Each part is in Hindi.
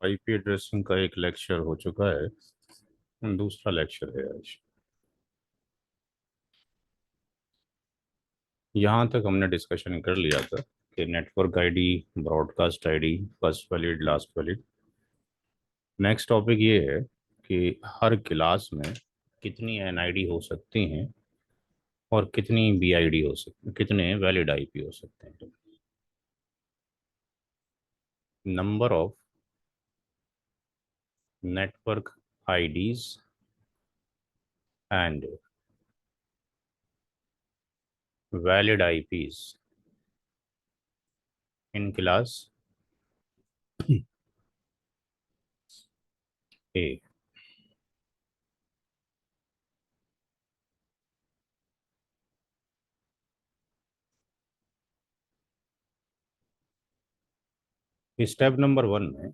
आईपी एड्रेसिंग का एक लेक्चर हो चुका है। दूसरा लेक्चर है आज। यहाँ तक हमने डिस्कशन कर लिया था कि network ID, broadcast ID, first valid, last valid. Next topic ये है कि हर क्लास में कितनी एनआईडी हो सकती हैं और कितनी बीआईडी हो सकती, कितने वैलिड आईपी हो सकते हैं। Number of network IDs and valid IPs in class A. Step number 1 में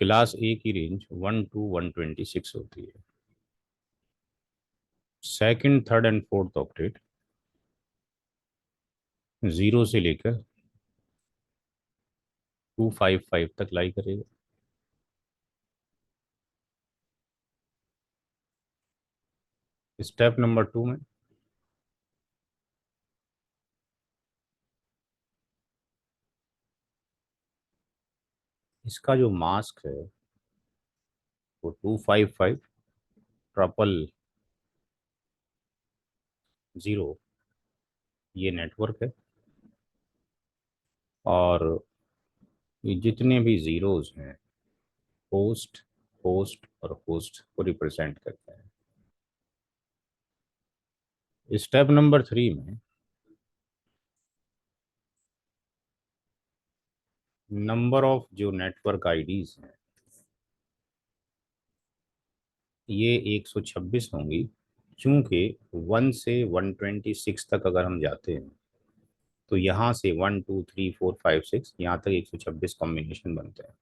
क्लास ए की रेंज 1 to 126 होती है। Second, third and fourth octet 0 से लेकर 255 तक लाई करेगा। स्टेप नंबर 2 में इसका जो मास्क है वो 255 0 ये नेटवर्क है। और ये जितने भी जीरोज हैं होस्ट, होस्ट और होस्ट को रिप्रेजेंट करते हैं। स्टेप नंबर 3 में नंबर ऑफ जो नेटवर्क आईडीज हैं ये 126 होंगी। चूंकि 1 से 126 तक अगर हम जाते हैं तो यहाँ से 1 2 3 4 5 6 यहाँ तक 126 कॉम्बिनेशन बनते हैं।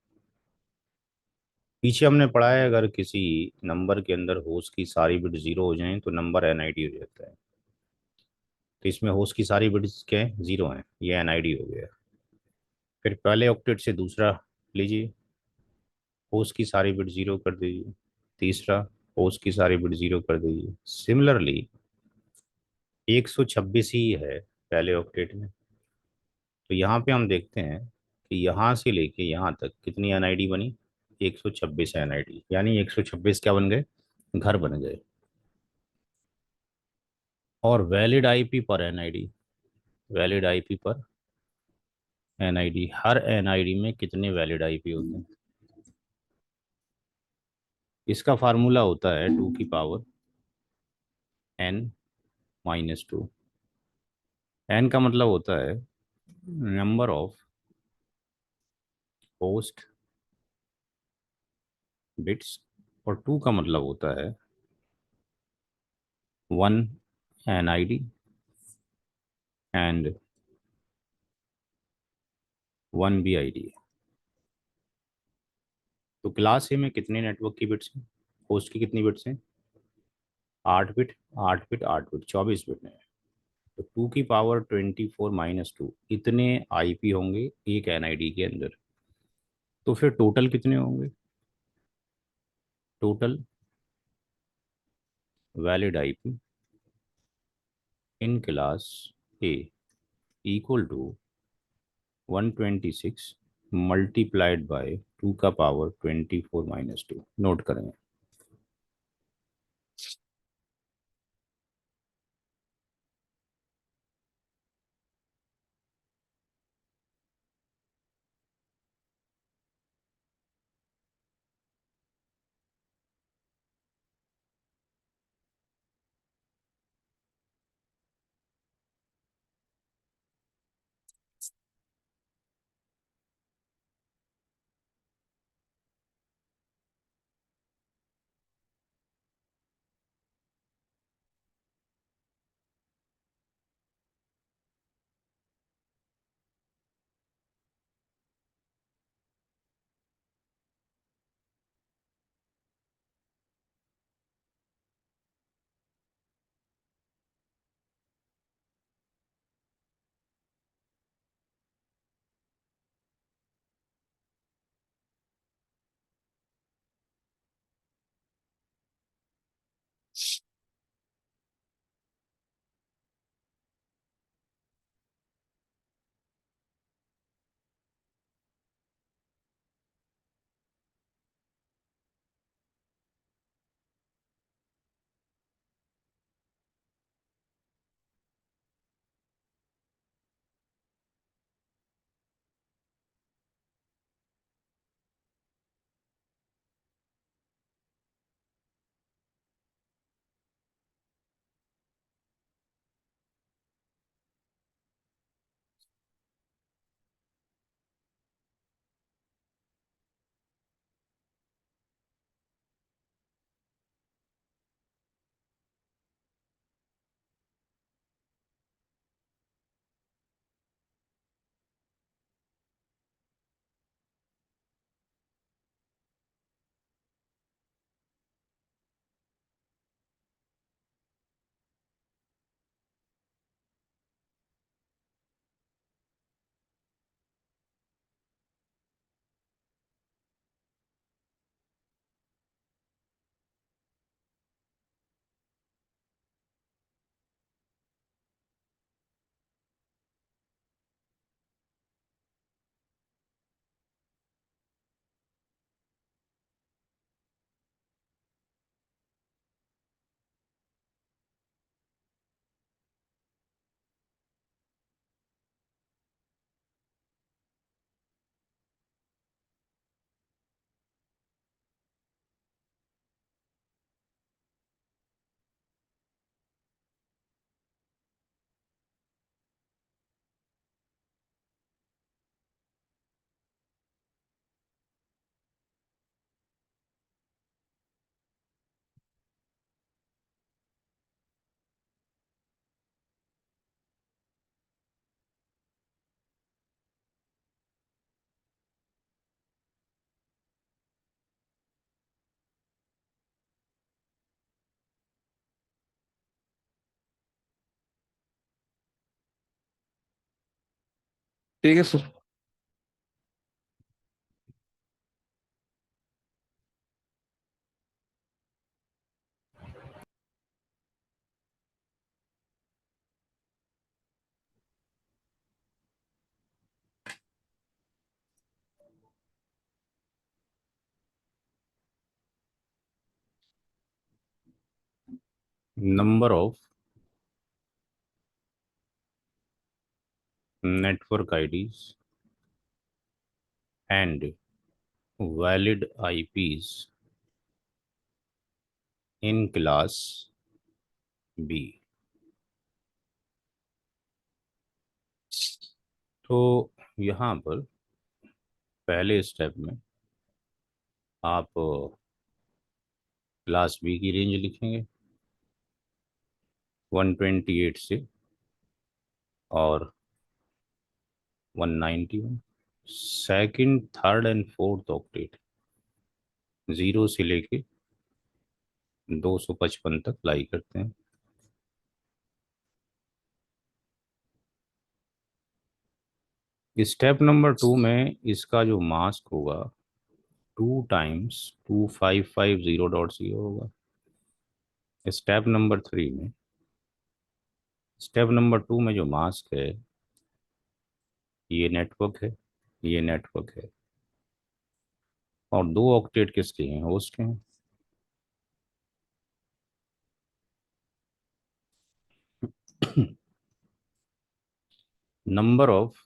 पीछे हमने पढ़ा है अगर किसी नंबर के अंदर होस्ट की सारी बिट जीरो हो जाएं तो नंबर एनआईडी हो जाता है। तो इसमें होस्ट की सारी बिट्स क्या है, जीरो हैं, ये एनआईडी हो गया। फिर पहले ऑक्टेट से दूसरा लीजिए, होस्ट की सारी बिट जीरो कर दीजिए। तीसरा, होस्ट की सारी बिट जीरो कर दीजिए। सिमिलरली 126 ही है पहले ऑक्टेट में। तो यहाँ पे हम देखते हैं कि यहाँ से लेके यहाँ तक कितनी एनआईडी बनी, 126 एनआईडी, यानी 126 क्या बन गए, घर बन गए। और वैलिड आईपी पर एनआईडी, वैलिड आईपी पर एनआईडी, हर एनआईडी में कितने वैलिड आईपी होते हैं। इसका फार्मूला होता है 2 की पावर n-2। n का मतलब होता है नंबर ऑफ होस्ट बिट्स और 2 का मतलब होता है 1 एनआईडी एंड 1 बीआईडी। तो क्लास ए में कितने नेटवर्क की बिट्स हैं, होस्ट की कितनी बिट्स हैं, 8 बिट, 8 बिट, 8 बिट, 24 बिट है। तो 2 की पावर 24 - 2 इतने आईपी होंगे एक एनआईडी के अंदर। तो फिर टोटल कितने होंगे, total valid IP in class A equal to 126 multiplied by 2 का पावर 24 - 2। नोट करें। ठीक है sir. Number of network IDs and valid IPs in class B. तो यहाँ पर पहले स्टेप में आप क्लास बी की रेंज लिखेंगे 128 से और 191। Second, third and fourth octet 0 से लेके 255 तक लाई करते हैं। स्टेप नंबर 2 में इसका जो मास्क होगा 2 टाइम्स 2550 होगा। स्टेप नंबर 2 में जो मास्क है ये नेटवर्क है, ये नेटवर्क है। और 2 ऑक्टेट किसके हैं? होस्ट के हैं। नंबर ऑफ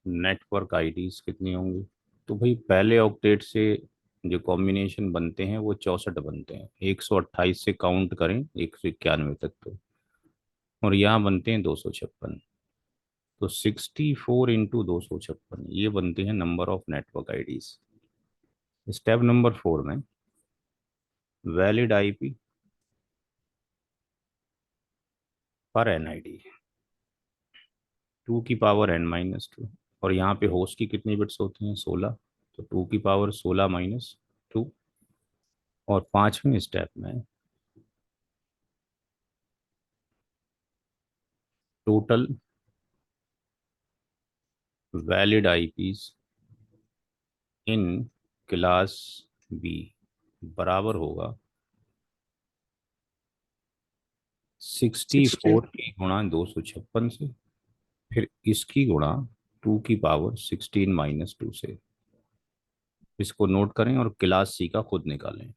नेटवर्क आईडीज कितनी होंगी? तो भाई पहले ऑक्टेट से जो कॉम्बिनेशन बनते हैं वो 64 बनते हैं, 128 से काउंट करें 191 तक तो। और यहाँ बनते हैं 256। तो 64 × 256 ये बनते हैं number of network IDs. Step number 4 में वैलिड आईपी पर एनआईडी 2 की पावर n-2। और यहाँ पे होस्ट की कितनी बिट्स होती हैं? 16। तो 2 की पावर 16 - 2। और पांचवें स्टेप में total valid IPs in class B बराबर होगा 16। 64 की गुणा 256 से, फिर इसकी गुणा 2 की पावर 16 - 2 से। इसको नोट करें और क्लास सी का खुद निकालें।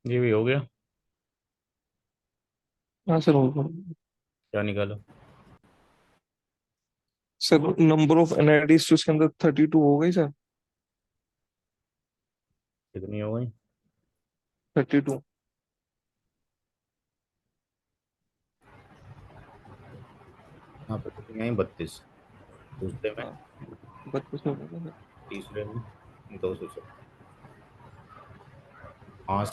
ये भी हो गया। हाँ सर, हो। क्या निकालो? सर नंबर ऑफ एनआईडीज तो इसके अंदर 32 हो गई सर। कितनी हो गई? 32। हाँ तो कितनी आई? 32। दूसरे में? हाँ, 32 हो गया सर। तीसरे में? 200। पाँच,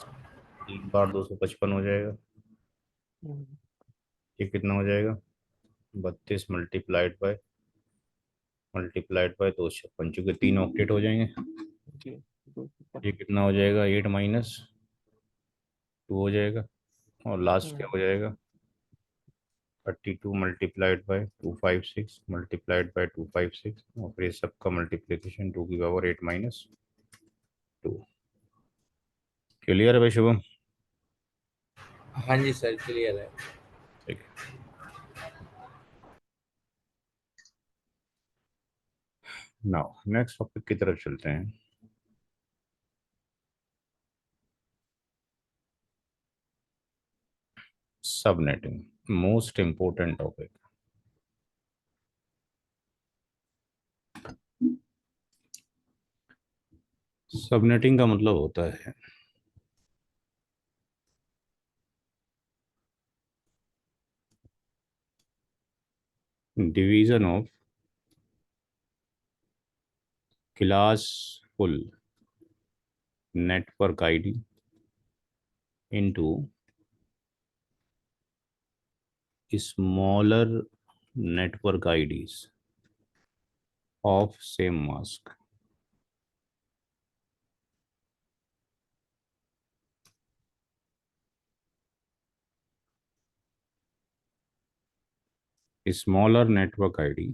3 बार 255 हो जाएगा। हम्म, ये कितना हो जाएगा? 32 मल्टीप्लाइड बाय 256, चूंकि 3 ऑक्टेट हो जाएंगे। जी। ये कितना हो जाएगा? 8 - 2 हो जाएगा। और लास्ट क्या हम्म, हो जाएगा? 32 × 2 = 256, × 256, और फिर ये सबका मल्टीप्लिकेशन 2 की पावर 8 - 2। क्लियर है भाई शुभम? हाँ जी सर, क्लियर है। ठीक है। नाउ नेक्स्ट टॉपिक की तरफ चलते हैं। Subnetting, most important topic. Subnetting का मतलब होता है division of classful network ID into smaller network IDs of same mask. Smaller network ID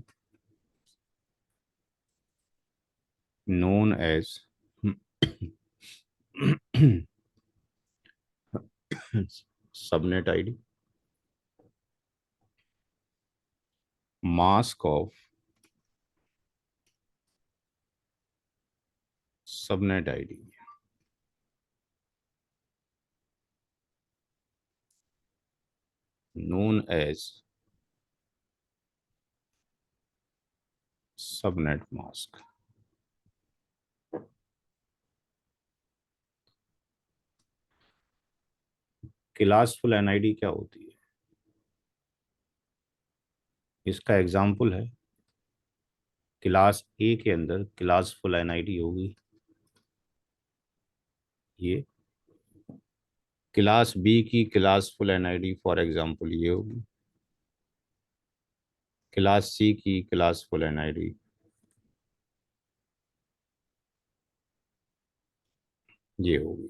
known as subnet ID, mask of subnet ID known as subnet mask. Classful NID क्या होती है? इसका एग्जाम्पल है क्लास ए के अंदर क्लासफुल एनआईडी होगी ये। क्लास बी की क्लासफुल एनआईडी फॉर एग्जाम्पल ये होगी। क्लास सी की क्लासफुल एनआईडी ये होगी।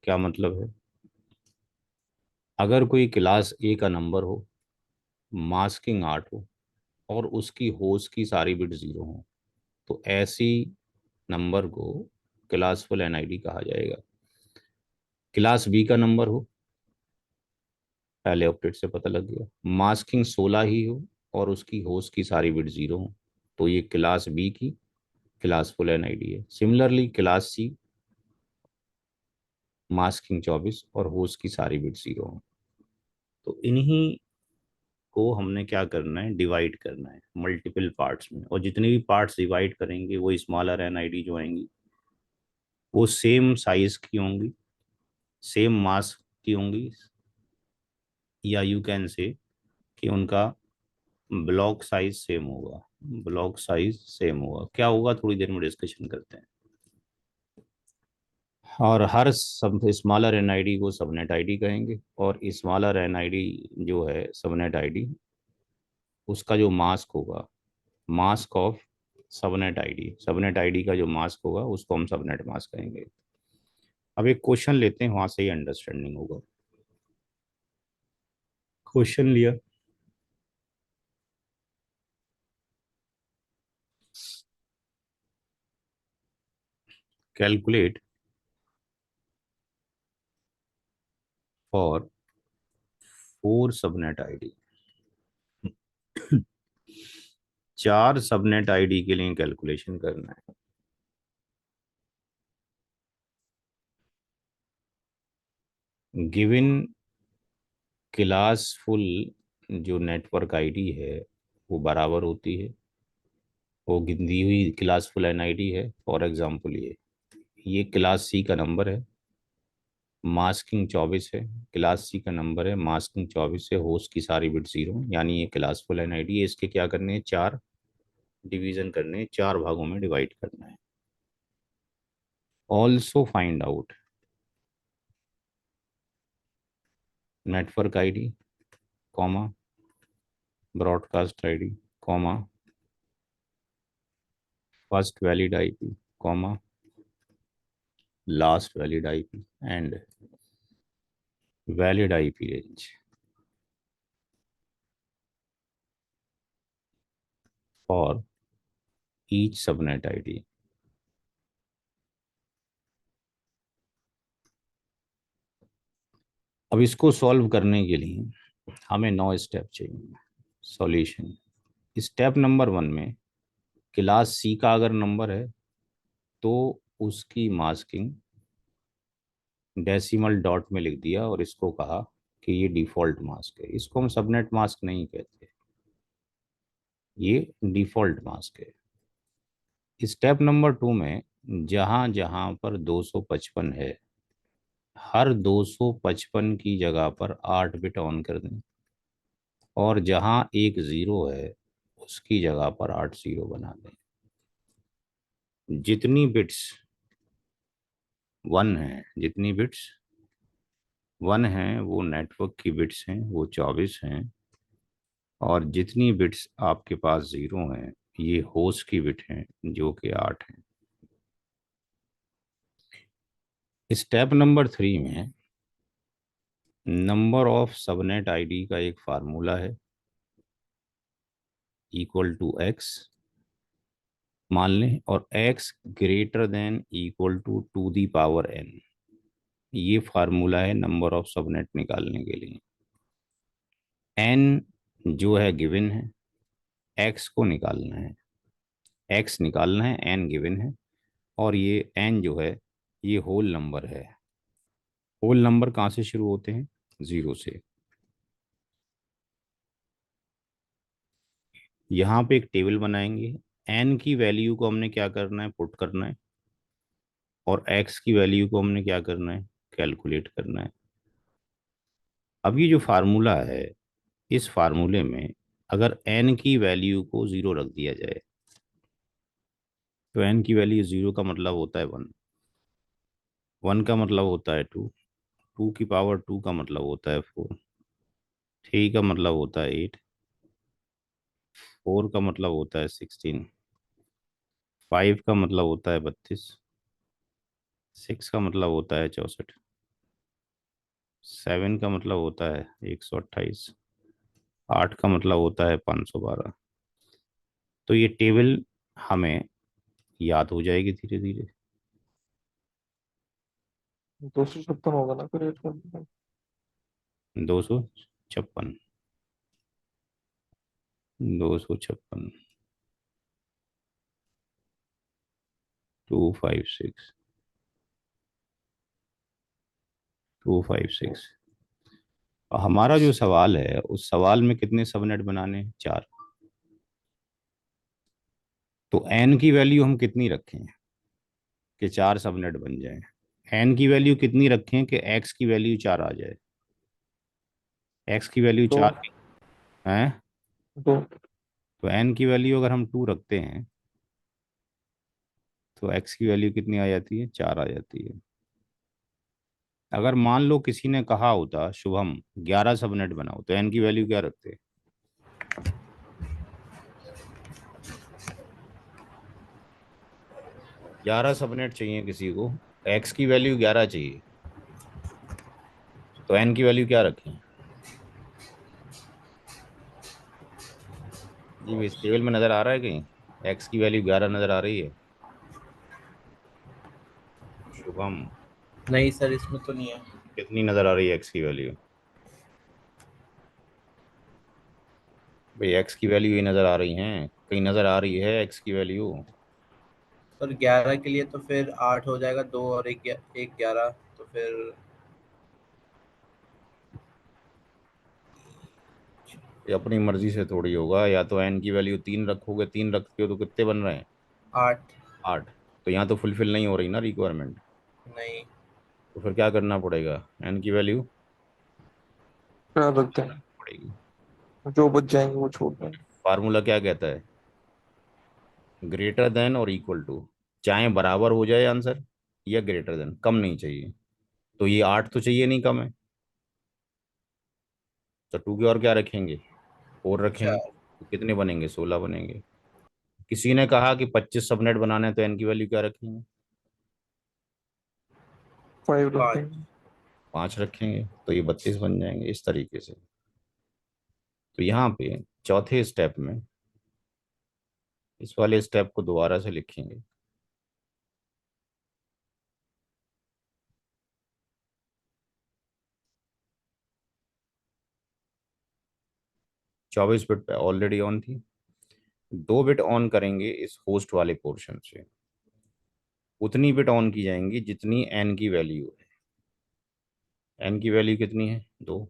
क्या मतलब है? अगर कोई क्लास ए का नंबर हो, मास्किंग 8 हो, और उसकी होस्ट की सारी बिट 0 हो, तो ऐसी नंबर को क्लासफुल एनआईडी कहा जाएगा। क्लास बी का नंबर हो, पहले ऑक्टेट से पता लग गया, मास्किंग 16 ही हो और उसकी होस्ट की सारी बिट 0 हो, तो ये क्लास बी की क्लासफुल एनआईडी है। सिमिलरली क्लास सी, मास्किंग 24 और होस्ट की सारी बिट 0 हो। तो इन्हीं को हमने क्या करना है? डिवाइड करना है मल्टीपल पार्ट्स में, और जितने भी पार्ट्स डिवाइड करेंगे वो स्मॉलर एनआईडी जो आएंगी वो सेम साइज की होंगी, सेम मास की होंगी, या यू कैन से कि उनका ब्लॉक साइज सेम होगा। ब्लॉक साइज सेम होगा, क्या होगा थोड़ी देर में डिस्कशन करते हैं। और हर सब स्मॉलर एनआईडी को सबनेट आईडी कहेंगे, और स्मॉलर एनआईडी जो है सबनेट आईडी, उसका जो मास्क होगा, मास्क ऑफ सबनेट आईडी का जो मास्क होगा उसको हम सबनेट मास्क कहेंगे। अब एक क्वेश्चन लेते हैं, वहां से ही अंडरस्टैंडिंग होगा। क्वेश्चन लिया, calculate for 4 subnet ID. 4 subnet ID के लिए कैलकुलेशन करना है। गिवन क्लासफुल जो नेटवर्क आईडी है वो बराबर होती है, वो गिनती हुई क्लासफुल एनआईडी है। फॉर एग्जांपल ये क्लास सी का नंबर है, मास्किंग 24 है। क्लास सी का नंबर है, मास्किंग 24 है, होस्ट की सारी बिट जीरो, यानी ये क्लासफुल एनआईडी है। इसके क्या करने हैं, चार डिवीजन करने हैं, चार भागों में डिवाइड करना है। Also find out network ID comma broadcast ID comma first valid IP comma last valid IP and valid IP range for each subnet ID. अब इसको सॉल्व करने के लिए हमें 9 स्टेप चाहिए। सॉल्यूशन, स्टेप नंबर 1 में क्लास सी का अगर नंबर है तो उसकी मास्किंग डेसिमल डॉट में लिख दिया और इसको कहा कि ये डिफॉल्ट मास्क है। इसको हम सबनेट मास्क नहीं कहते, ये डिफॉल्ट मास्क है। स्टेप नंबर 2 में जहां जहां पर 255 है, हर 255 की जगह पर 8 बिट ऑन कर दें, और जहां एक जीरो है उसकी जगह पर 8 जीरो बना दें। जितनी बिट्स वन है, जितनी बिट्स वन हैं वो नेटवर्क की बिट्स हैं, वो 24 हैं। और जितनी बिट्स आपके पास जीरो हैं ये होस्ट की बिट हैं, जो कि 8 हैं। स्टेप नंबर 3 में नंबर ऑफ सबनेट आईडी का एक फार्मूला है, इक्वल टू एक्स मान लें, और x greater than equal to two the power n. ये फार्मूला है नंबर ऑफ सबनेट निकालने के लिए। एन जो है गिवन है, एक्स को निकालना है, एक्स निकालना है, एन गिवन है, और ये एन जो है ये होल नंबर है। होल नंबर कहाँ से शुरू होते हैं, जीरो से। यहाँ पे एक टेबल बनाएंगे, एन की वैल्यू को हमने क्या करना है, पुट करना है, और एक्स की वैल्यू को हमने क्या करना है, कैलकुलेट करना है। अब ये जो फार्मूला है, इस फार्मूले में अगर एन की वैल्यू को जीरो रख दिया जाए तो एन की वैल्यू जीरो का मतलब होता है वन, वन का मतलब होता है टू, टू की पावर टू का मतलब होता है फोर, थ्री का मतलब होता है एट, फोर का मतलब होता है 16, फाइव का मतलब होता है 32, सिक्स का मतलब होता है 64, सेवन का मतलब होता है 128, आठ का मतलब होता है 512। तो ये टेबल हमें याद हो जाएगी धीरे धीरे। 256 होगा ना फिर 8 का। 256, 256, 256, 256। हमारा जो सवाल है उस सवाल में कितने सबनेट बनाने हैं, चार। तो एन की वैल्यू हम कितनी रखें कि चार सबनेट बन जाए, एन की वैल्यू कितनी रखें कि एक्स की वैल्यू चार आ जाए, एक्स की वैल्यू तो चार है। तो तो एन की वैल्यू अगर हम टू रखते हैं तो एक्स की वैल्यू कितनी आ जाती है, चार आ जाती है। अगर मान लो किसी ने कहा होता शुभम 11 सबनेट बनाओ, तो एन की वैल्यू क्या रखते, 11 सबनेट चाहिए किसी को, एक्स की वैल्यू 11 चाहिए, तो एन की वैल्यू क्या रखें। जी इस टेबल में नजर आ रहा है कहीं, एक्स की वैल्यू 11 नजर आ रही है शुभम, नहीं सर, इसमें तो नहीं है। कितनी नजर आ रही है एक्स की वैल्यू, भाई एक्स की वैल्यू ही नजर आ रही है, कहीं नजर आ रही है एक्स की वैल्यू। सर 11 के लिए तो फिर 8 हो जाएगा, दो और एक एक 11, तो फिर ये अपनी मर्जी से थोड़ी होगा, या तो एन की वैल्यू 3 रखोगे, 3 रखते हो तो कितने बन रहे हैं? 8। 8। तो यहाँ तो फुलफिल नहीं हो रही ना रिक्वायरमेंट। नहीं। तो फिर क्या करना पड़ेगा? एन की वैल्यू चार रखते हैं, पड़ेगी। जो बच जाएंगे वो छोड़ देंगे। फार्मूला क्या कहता है? ग्रेटर देन और इक्वल टू, चाहे बराबर हो जाए आंसर या ग्रेटर देन, कम नहीं चाहिए। तो ये 8 तो चाहिए नहीं, कम है। तो टू के और क्या रखेंगे? 4 रखेंगे, चार। तो कितने बनेंगे? 16 बनेंगे। किसी ने कहा कि 25 सबनेट बनाने हैं, तो एन की वैल्यू क्या रखेंगे? 5 रख 5। देंगे। 5 रखेंगे, तो ये 32 बन जाएंगे इस तरीके से। तो यहाँ पे चौथे स्टेप में इस वाले स्टेप को दोबारा से लिखेंगे। 24 बिट पे ऑलरेडी ऑन थी, 2 बिट ऑन करेंगे इस होस्ट वाले पोर्शन से। उतनी बिट ऑन की जाएंगी जितनी एन की वैल्यू है। एन की वैल्यू कितनी है? 2।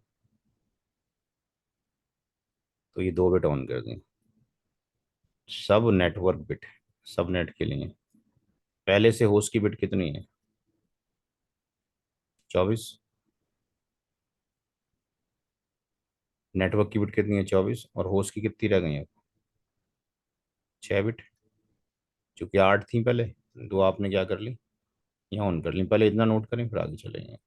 तो ये 2 बिट ऑन कर दें। सब नेटवर्क बिट, सब नेट के लिए। पहले से होस्ट की बिट कितनी है? 24। नेटवर्क की बिट कितनी है? 24। और होस्ट की कितनी रह गई है? 6 बिट। चूंकि 8 थी पहले, तो आपने क्या कर ली? यहाँ ऑन कर ली। पहले इतना नोट करें, फिर आगे चलेंगे।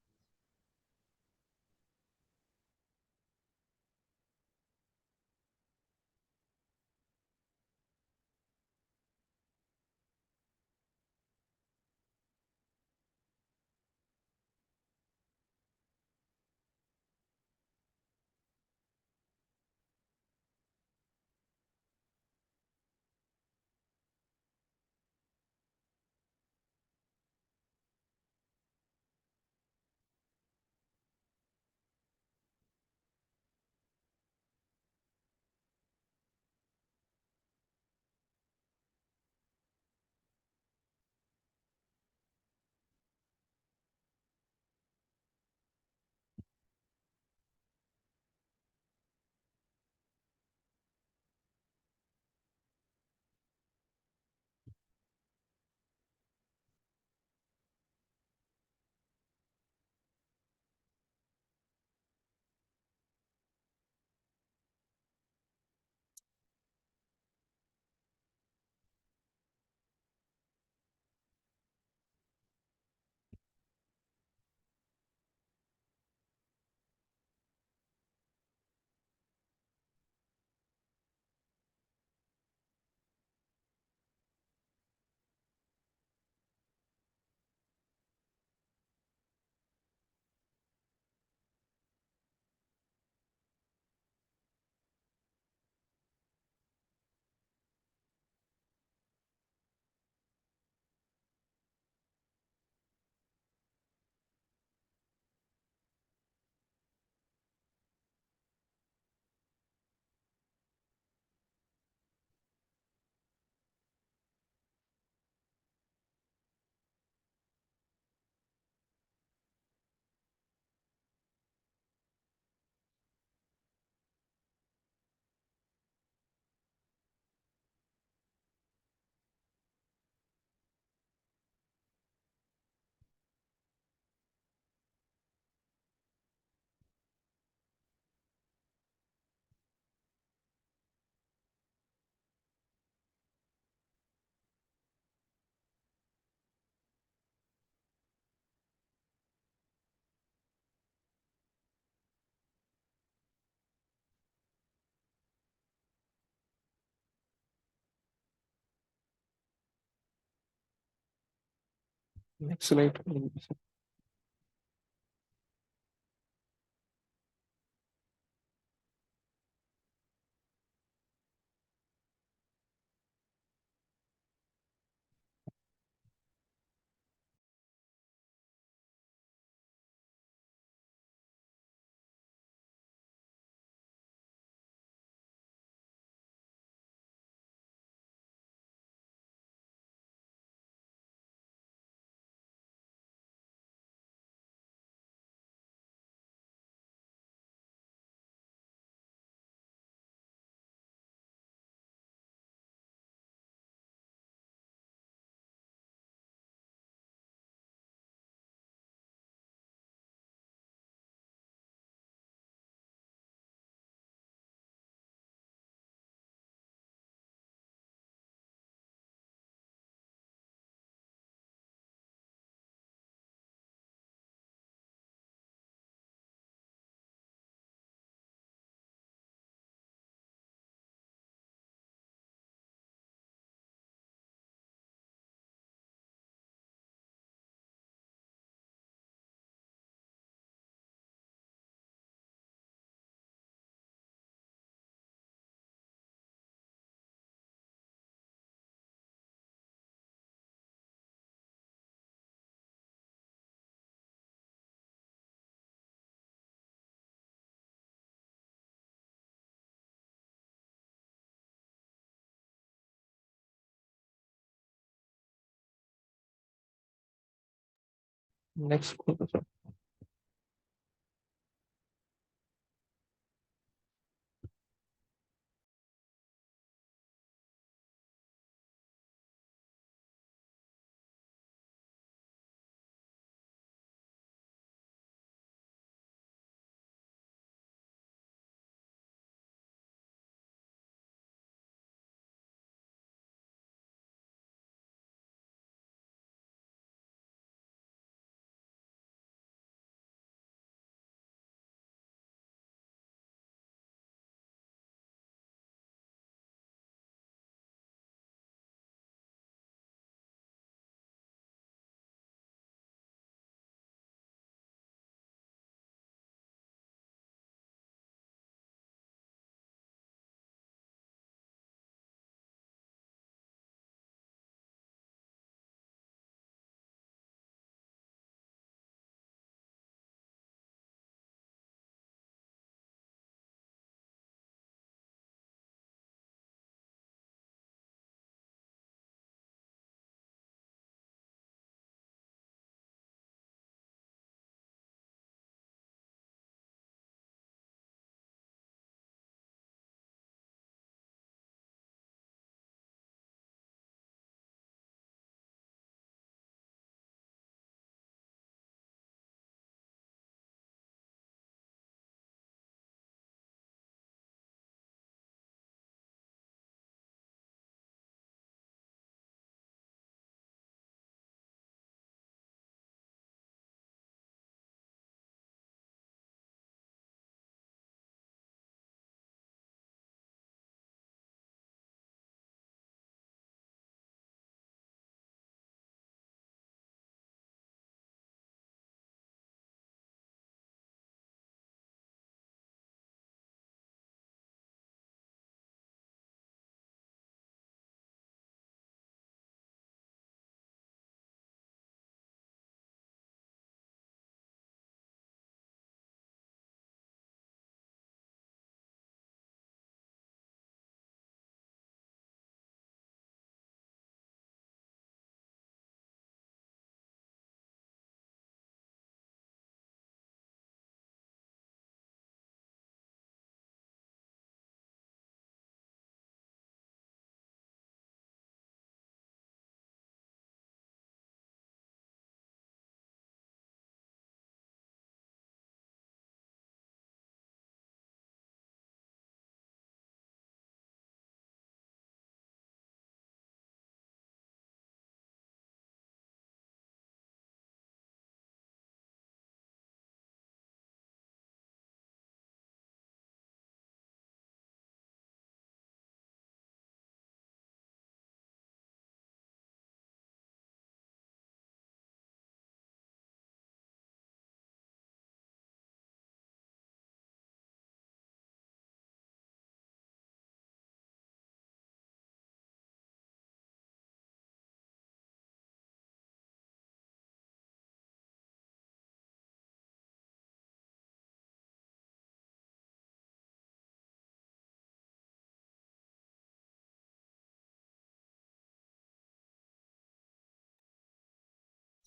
Next slide. नेक्स्ट खोलो सर।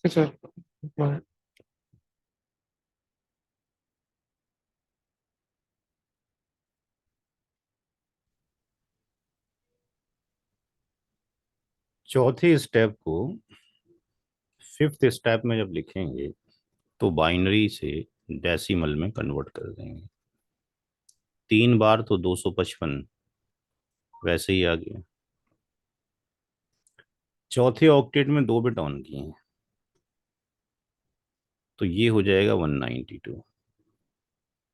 सर चौथे स्टेप को फिफ्थ स्टेप में जब लिखेंगे तो बाइनरी से डेसिमल में कन्वर्ट कर देंगे। 3 बार तो 255 वैसे ही आ गया। चौथे ऑक्टेट में 2 बिट ऑन किए हैं तो ये हो जाएगा 192।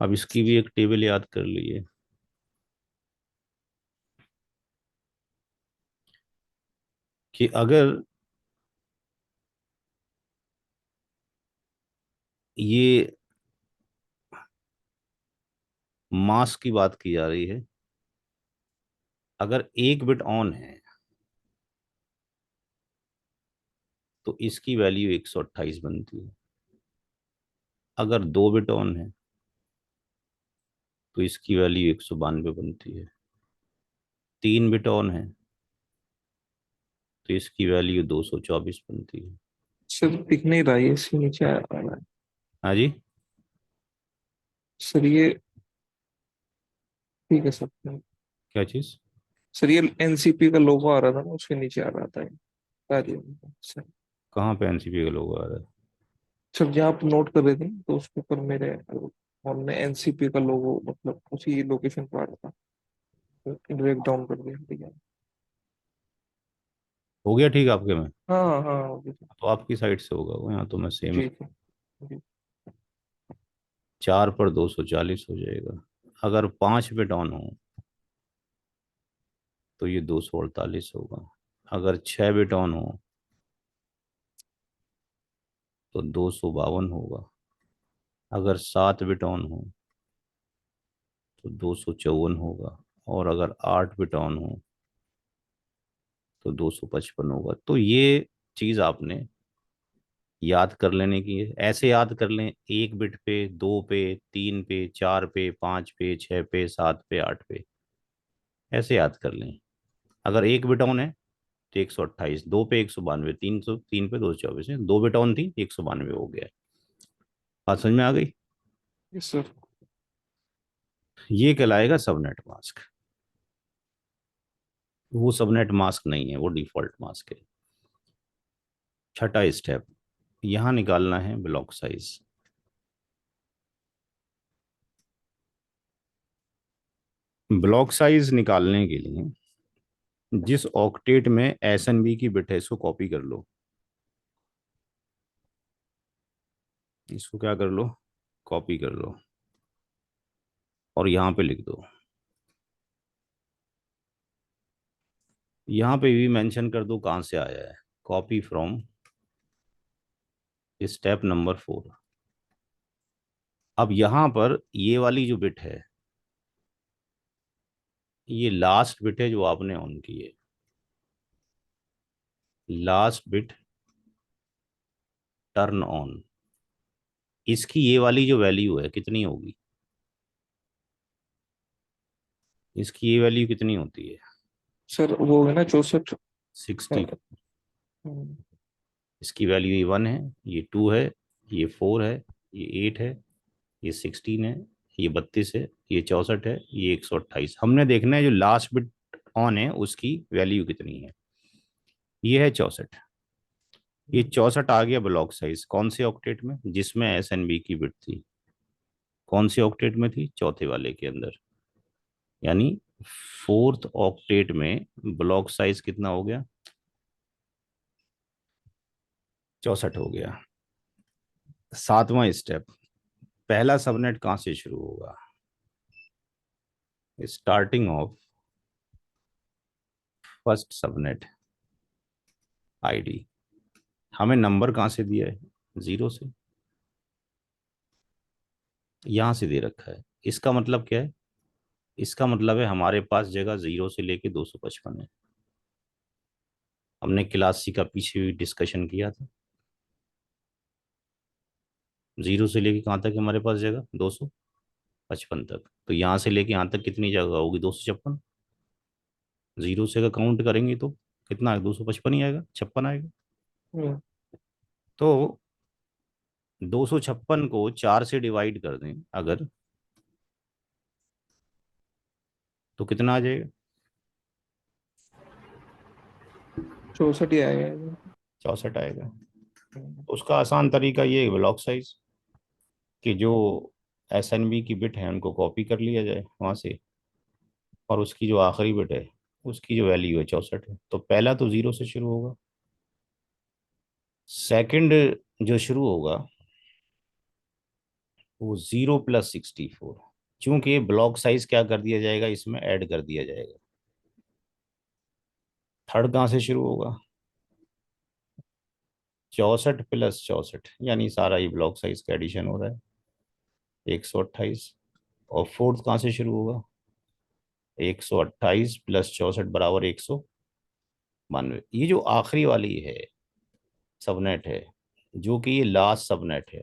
अब इसकी भी एक टेबल याद कर लिए कि अगर ये मास की बात की जा रही है, अगर 1 बिट ऑन है तो इसकी वैल्यू 128 बनती है। अगर 2 बिट ऑन है तो इसकी वैल्यू 192 बनती है। 3 बिट ऑन है तो इसकी वैल्यू 224 बनती है। सर दिख नहीं रहा है, इसके नीचे आ रहा है। हाँ जी, सर ये ठीक है सर। क्या चीज़? सर ये एनसीपी का लोगो आ रहा था ना, उसके नीचे आ रहा था ये। बता दिया सर। कहाँ पे एनसीपी का लोगो आ रहा है? सर जहाँ आप नोट कर रहे थे तो उसके ऊपर मेरे फोन में एनसीपी का लोगो, मतलब उसी लोकेशन पर आ रहा था। ड्रैग डाउन कर दिया, ठीक है। हो गया ठीक आपके में? हाँ हाँ हाँ, जी तो आपकी साइड से होगा वो, यहाँ तो मैं सेम। जी जी जी। 4 पर 240 हो जाएगा। अगर 5 बिट ऑन हो तो ये 248 होगा। अगर 6 बिट ऑन हो तो 252 होगा। अगर 7 बिट ऑन हो तो 254 होगा। और अगर 8 बिट ऑन हो तो 255 होगा। तो ये चीज़ आपने याद कर लेने की है। ऐसे याद कर लें, 1 बिट पे, 2 पे, 3 पे, 4 पे, 5 पे, 6 पे, 7 पे, 8 पे, ऐसे याद कर लें। अगर 1 बिट ऑन है तो 128, 2 पे 192, 3 पे 224 है। 2 बिट ऑन थी, 192 हो गया। बात समझ में आ गई? Yes sir. ये कहलाएगा सबनेट मास्क। वो सबनेट मास्क नहीं है, वो डिफॉल्ट मास्क है। छठा स्टेप, यहां निकालना है ब्लॉक साइज। ब्लॉक साइज निकालने के लिए जिस ऑक्टेट में एसएनबी की बिट है इसको कॉपी कर लो। इसको क्या कर लो? कॉपी कर लो और यहाँ पे लिख दो। यहाँ पे भी मेंशन कर दो कहाँ से आया है। Copy from step number 4। अब यहाँ पर ये वाली जो बिट है, ये लास्ट बिट है जो आपने ऑन की है। Last bit turn on. इसकी ये वाली जो वैल्यू है कितनी होगी? इसकी ये वैल्यू कितनी होती है? सर वो है ना 64। 60। हम्म, इसकी वैल्यू ये 1 है, ये 2 है, ये 4 है, ये 8 है, ये 16 है, ये 32 है, ये 64 है, ये 128। हमने देखना है जो लास्ट बिट ऑन है उसकी वैल्यू कितनी है। ये है 64। ये 64 आ गया ब्लॉक साइज कौन से ऑक्टेट में? जिसमें एस एन बी की बिट थी। कौन से ऑक्टेट में थी? चौथे वाले के अंदर। यानी फोर्थ ऑक्टेट में ब्लॉक साइज कितना हो गया? 64 हो गया। सातवां स्टेप, पहला सबनेट कहाँ से शुरू होगा? Starting of first subnet ID. हमें नंबर कहाँ से दिया है? 0 से। यहाँ से दे रखा है। इसका मतलब क्या है? इसका मतलब है हमारे पास जगह 0 से लेके 255 है। हमने क्लास सी का पीछे भी डिस्कशन किया था। 0 से लेके कहाँ तक है हमारे पास जगह? 255 तक। तो यहाँ से लेके यहाँ तक कितनी जगह होगी? 256। 0 से अगर काउंट करेंगे तो कितना है? 255 ही आएगा, 56 आएगा। हम्म, तो 256 को 4 से डिवाइड कर दें अगर, तो कितना आ जाएगा? 64 ही आएगा। 64 आएगा। हम्म, उसका आसान तरीका ये है ब्लॉक साइज, कि जो एस एन बी की बिट है उनको कॉपी कर लिया जाए वहाँ से, और उसकी जो आखिरी बिट है उसकी जो वैल्यू है 64 है, तो पहला तो 0 से शुरू होगा। सेकंड जो शुरू होगा वो 0 + 64। चूंकि ब्लॉक साइज क्या कर दिया जाएगा, इसमें ऐड कर दिया जाएगा। थर्ड कहाँ से शुरू होगा? 64 + 64, यानी सारा ये ब्लॉक साइज का एडिशन हो रहा है, 128। और फोर्थ कहाँ से शुरू होगा? 128 + 64 = 192। ये जो आखिरी वाली है सबनेट है, जो कि ये लास्ट सबनेट है,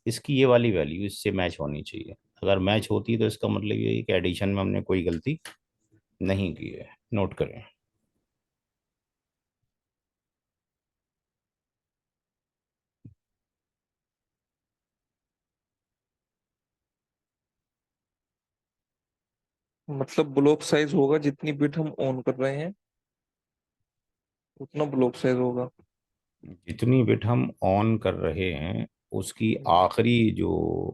इसकी ये वाली वैल्यू इससे मैच होनी चाहिए। अगर मैच होती है तो इसका मतलब ये है कि एडिशन में हमने कोई गलती नहीं की है। नोट करें। मतलब ब्लॉक साइज होगा, जितनी बिट हम ऑन कर रहे हैं उतना ब्लॉक साइज होगा। जितनी बिट हम ऑन कर रहे हैं उसकी हम्म, आखिरी जो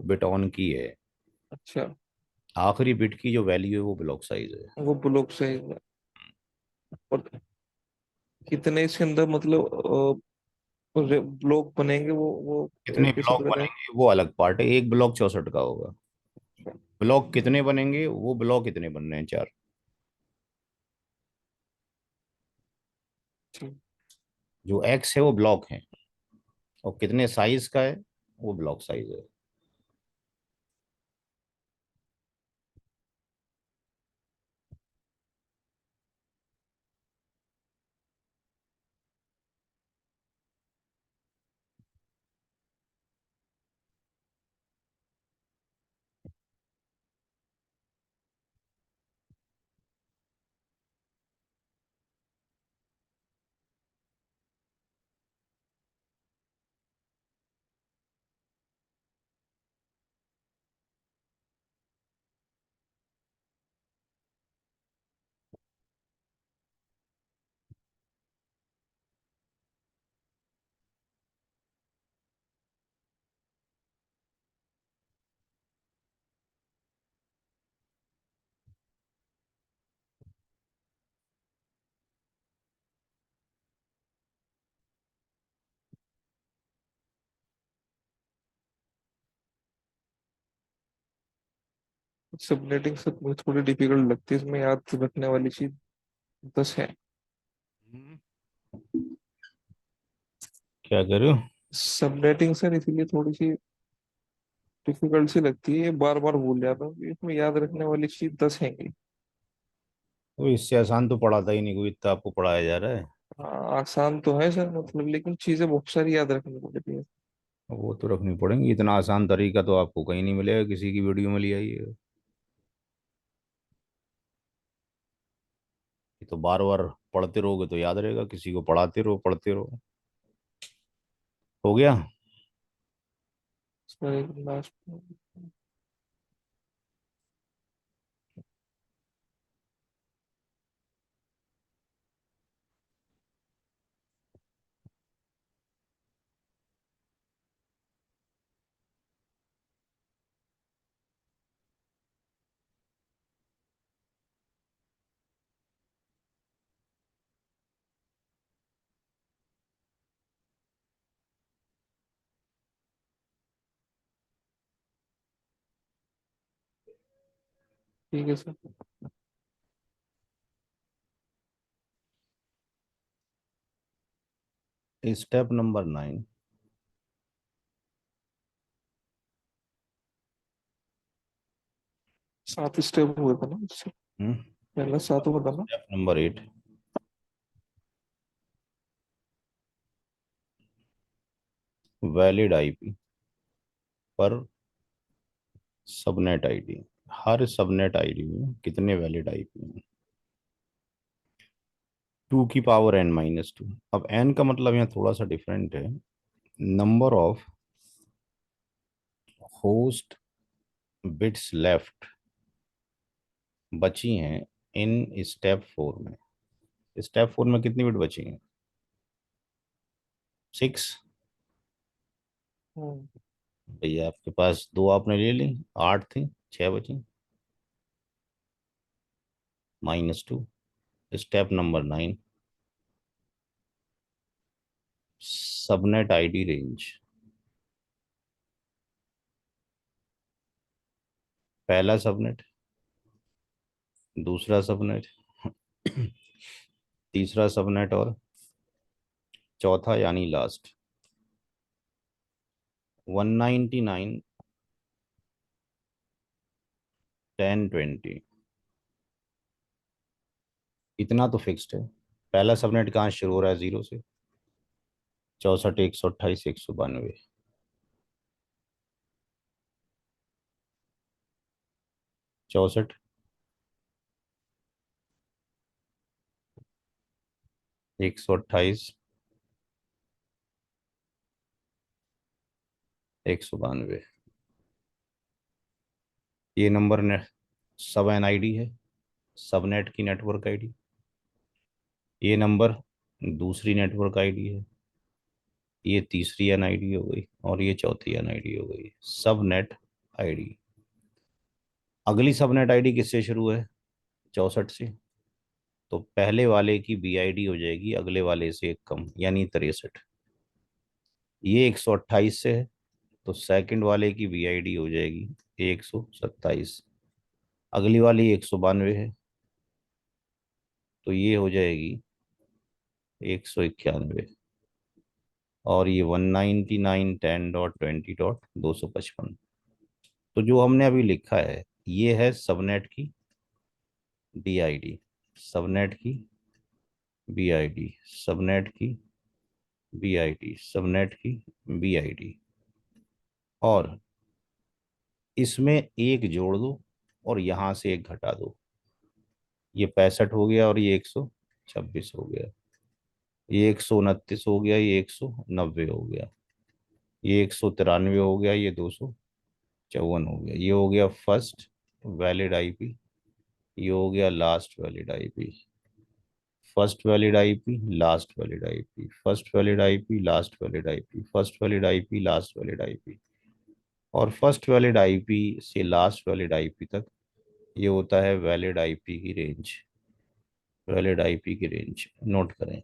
बिट ऑन की है, अच्छा, आखिरी बिट की जो वैल्यू है वो ब्लॉक साइज है। वो ब्लॉक साइज है। और कितने इसके अंदर मतलब ब्लॉक बनेंगे, वो कितने कैसे ब्लॉक पता चले? बनेंगे वो अलग पार्ट है, एक ब्लॉक 64 का होगा। ब्लॉक कितने बनेंगे, वो ब्लॉक कितने बन रहे हैं, 4। ठीक। जो एक्स है वो ब्लॉक है, और कितने साइज का है वो ब्लॉक साइज है। सबनेटिंग सब मुझे थोड़ी डिफिकल्ट लगती है, इसमें याद रखने वाली चीज 10 है। हम्म। क्या करूँ? सबनेटिंग सर इसीलिए थोड़ी सी डिफिकल्ट सी लगती है, बार बार भूल जाता हूँ कि इसमें याद रखने वाली चीज 10 है। तो इससे आसान तो पढ़ाता ही नहीं कोई, इतना आपको पढ़ाया जा रहा है। हाँ, आसान तो है सर, मतलब लेकिन चीजें बहुत सारी याद रखनी पड़ती है। वो तो रखनी पड़ेंगी, इतना आसान तरीका तो आपको कहीं नहीं मिलेगा, किसी की वीडियो में लिया ये तो बार बार पढ़ते रहोगे तो याद रहेगा, किसी को पढ़ाते रहो पढ़ते रहो। हो गया। इसमें एक लास्ट। ठीक है सर। Step number 9। 7 स्टेप हुए थे ना उससे? पहला 7 हुआ था ना? Step number 8। वैलिड आईपी पर सबनेट आईडी। हर सबनेट आईडी में कितने वैलिड आईपी हैं? 2 की पावर n-2। अब n का मतलब यहाँ थोड़ा सा डिफरेंट है। Number of host bits left बची हैं इन स्टेप 4 में। स्टेप 4 में कितनी बिट बची हैं? 6। हम्म, भैया आपके पास दो आपने ले ली, 8 थी, 6 बची, -2। Step number 9। Subnet ID range. पहला सबनेट, दूसरा सबनेट, तीसरा सबनेट और चौथा यानी लास्ट। 199 1020, इतना तो फिक्स्ड है। पहला सबनेट कहाँ शुरू हो रहा है, 0 से। 64 128 192। 64 128 192। ये नंबर ने सब एन आई डी है। सबनेट की नेटवर्क आईडी, ये नंबर दूसरी नेटवर्क आईडी है, ये तीसरी एनआईडी हो गई और ये चौथी एनआईडी हो गई, सबनेट आईडी। अगली सबनेट आईडी किससे शुरू है? 64 से। तो पहले वाले की बीआईडी हो जाएगी अगले वाले से एक कम, यानी 63। ये 128 से है, तो सेकंड वाले की बीआईडी हो जाएगी 127। अगली वाली 192 है, तो ये हो जाएगी 191। और ये 199.10.20.255। तो जो हमने अभी लिखा है ये है सबनेट की बीआईडी, सबनेट की बीआईडी, सबनेट की बीआईडी, सबनेट की बीआईडी। और इसमें एक जोड़ दो और यहां से एक घटा दो, ये 65 हो गया और ये 126 हो गया, ये 129 हो गया, ये 190 हो गया, ये 193 हो गया, ये 254 हो गया। ये हो गया फर्स्ट वैलिड आईपी, ये हो गया last valid IP. First valid IP, last valid IP, first valid IP, last valid IP, first valid IP, last valid IP. और फर्स्ट वैलिड आईपी से लास्ट वैलिड आईपी तक ये होता है वैलिड आईपी की रेंज, वैलिड आईपी की रेंज नोट करें।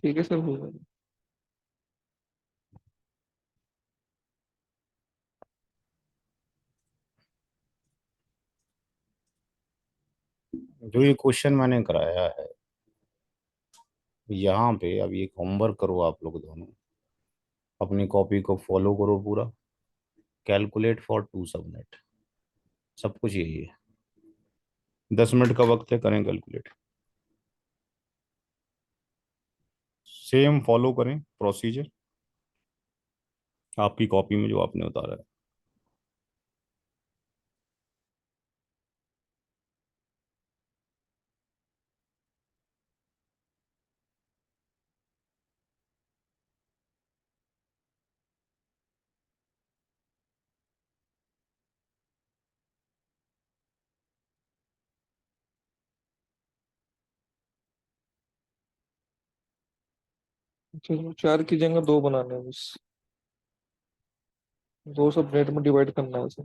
ठीक है सर, हो जाएगा। जो ये क्वेश्चन मैंने कराया है यहाँ पे, अब ये होमवर्क करो आप लोग दोनों, अपनी कॉपी को फॉलो करो पूरा। कैलकुलेट फॉर टू सबनेट, सब कुछ यही है। 10 मिनट का वक्त है, करें कैलकुलेट। सेम फॉलो करें प्रोसीजर आपकी कॉपी में जो आपने उतारा है। चलो, 4 की जगह 2 बनाने हैं बस। 2 सबनेट में डिवाइड करना है उसे।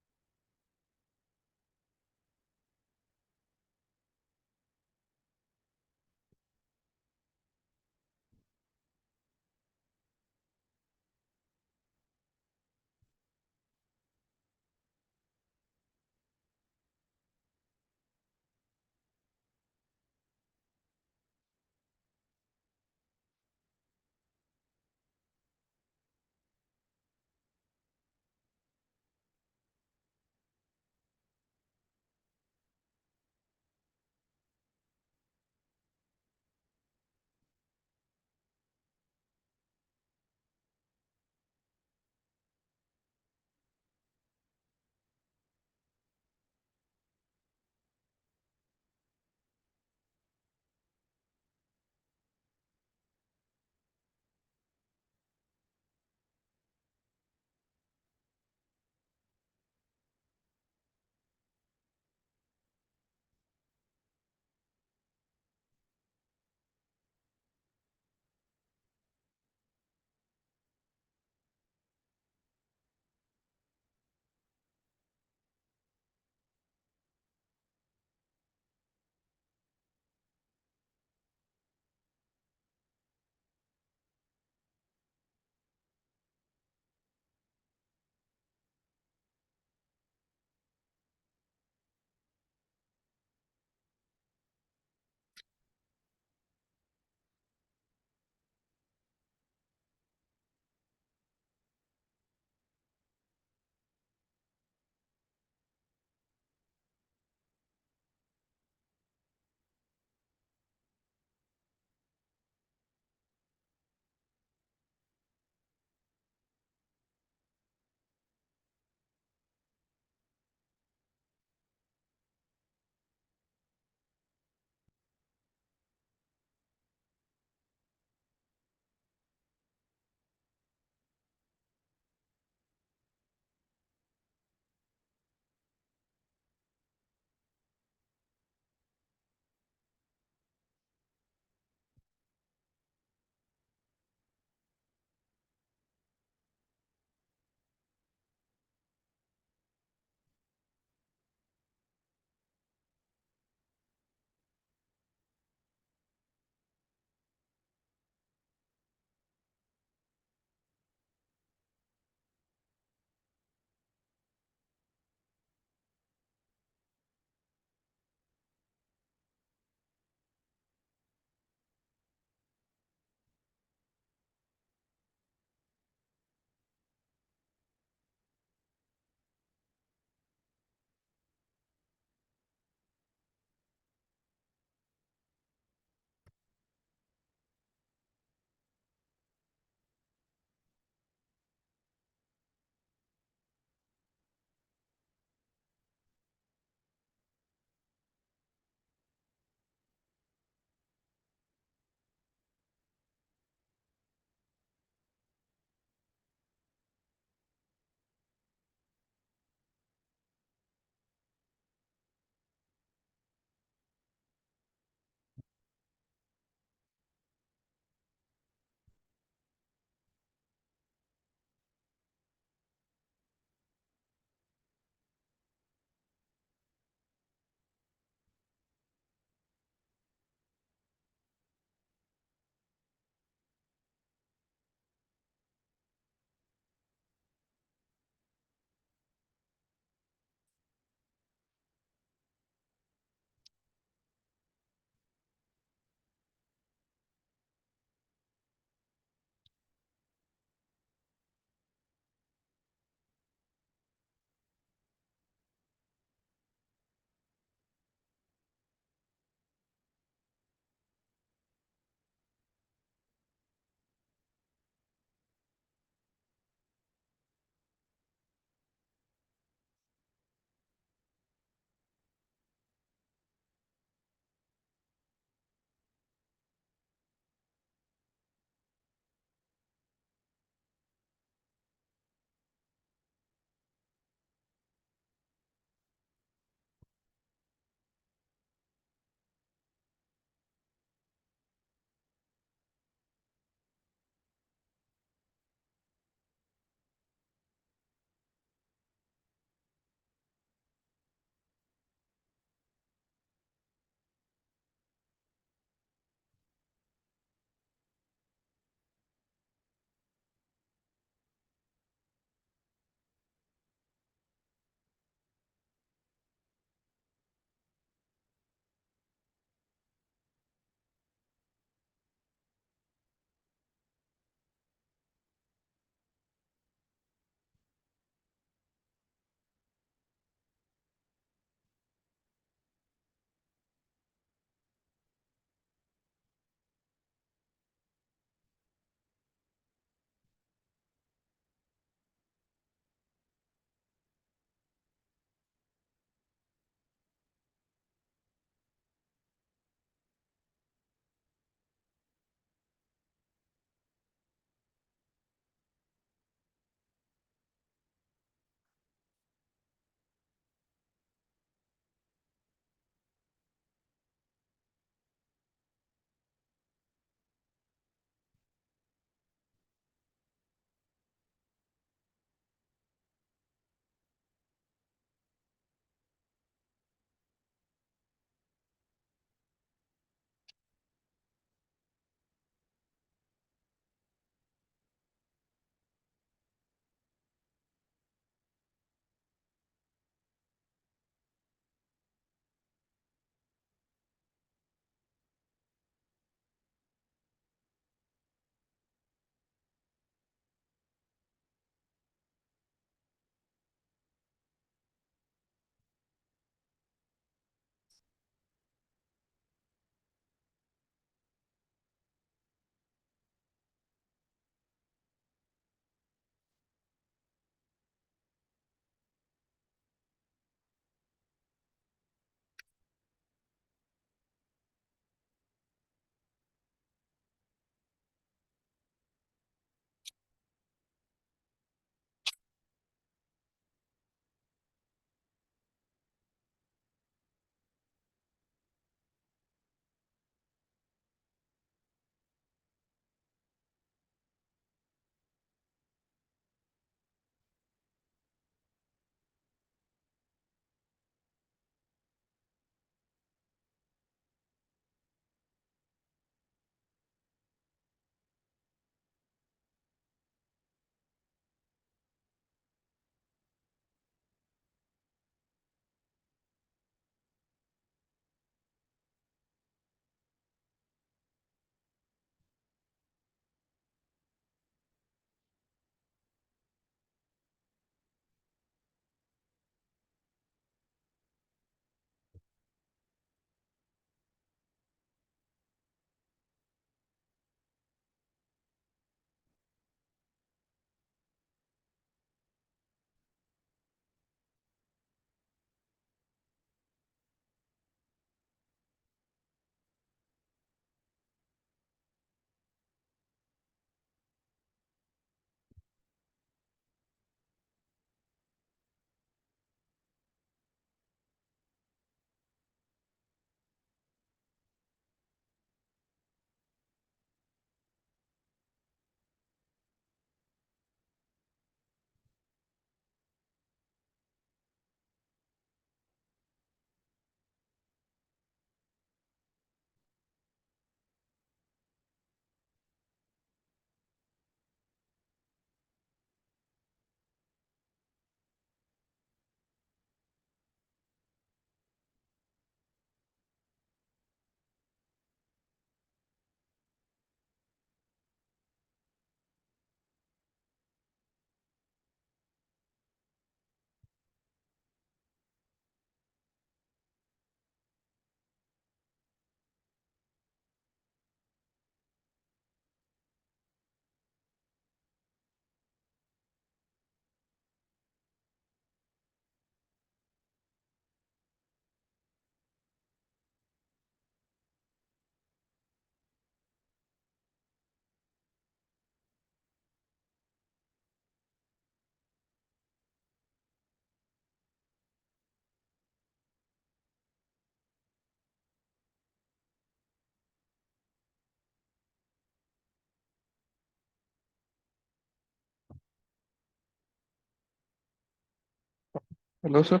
Hello sir.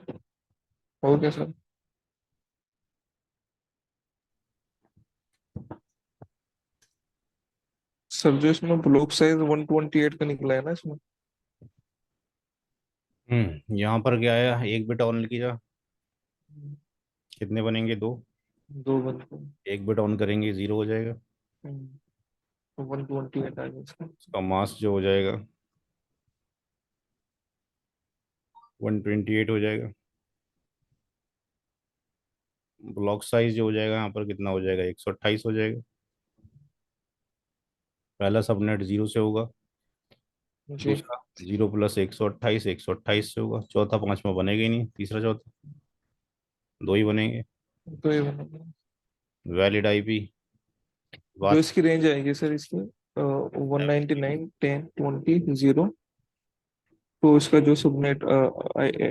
हो गया सर। सर जो इसमें ब्लॉक साइज 128 का निकला है ना इसमें। यहाँ पर क्या है, एक बिट ऑन की जा, हम्म, कितने बनेंगे, दो। दो बनते एक बिट ऑन करेंगे, जीरो हो जाएगा। हैं। 128 आ गया इसका। उसका मास जो हो जाएगा 128 हो जाएगा। ब्लॉक साइज जो हो जाएगा यहाँ पर कितना हो जाएगा, 128 हो जाएगा। पहला सबनेट जीरो से होगा, जी। दूसरा जीरो प्लस 128, 128 से होगा, चौथा पांचवा बनेगा ही नहीं, तीसरा चौथा दो ही बनेंगे। तो ये बनेगा। वैलिड आईपी जो बात। इसकी रेंज आएगी सर इसकी 199 10 20 0। तो इसका जो सबनेट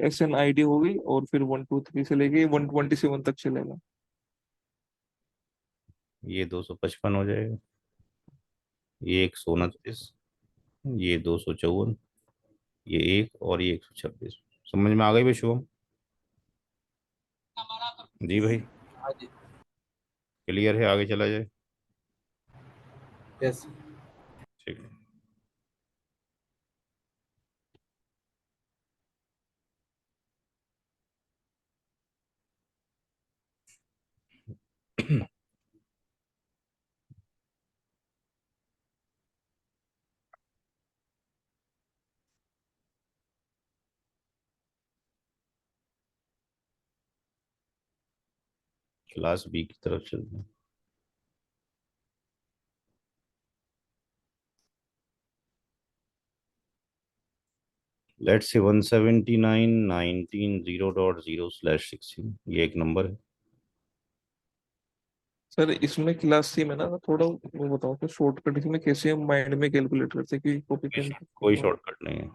SN ID होगी और फिर 123 से लेके 127 तक चलेगा। ये 255 हो जाएगा, ये 129, ये 254, ये एक और ये 126। समझ में आ गई भाई शुभम? जी भाई। हाँ जी। क्लियर है, आगे चला जाए। यस। ठीक है। क्लास बी की तरफ चलते हैं। लेट्स से 179.19.0.0/16, ये एक नंबर है। सर इसमें क्लास सी में ना थोड़ा वो बताओ तो शॉर्टकट इसमें कैसे हम माइंड में कैलकुलेट करते हैं कि कॉपी पेन। कोई शॉर्टकट नहीं है।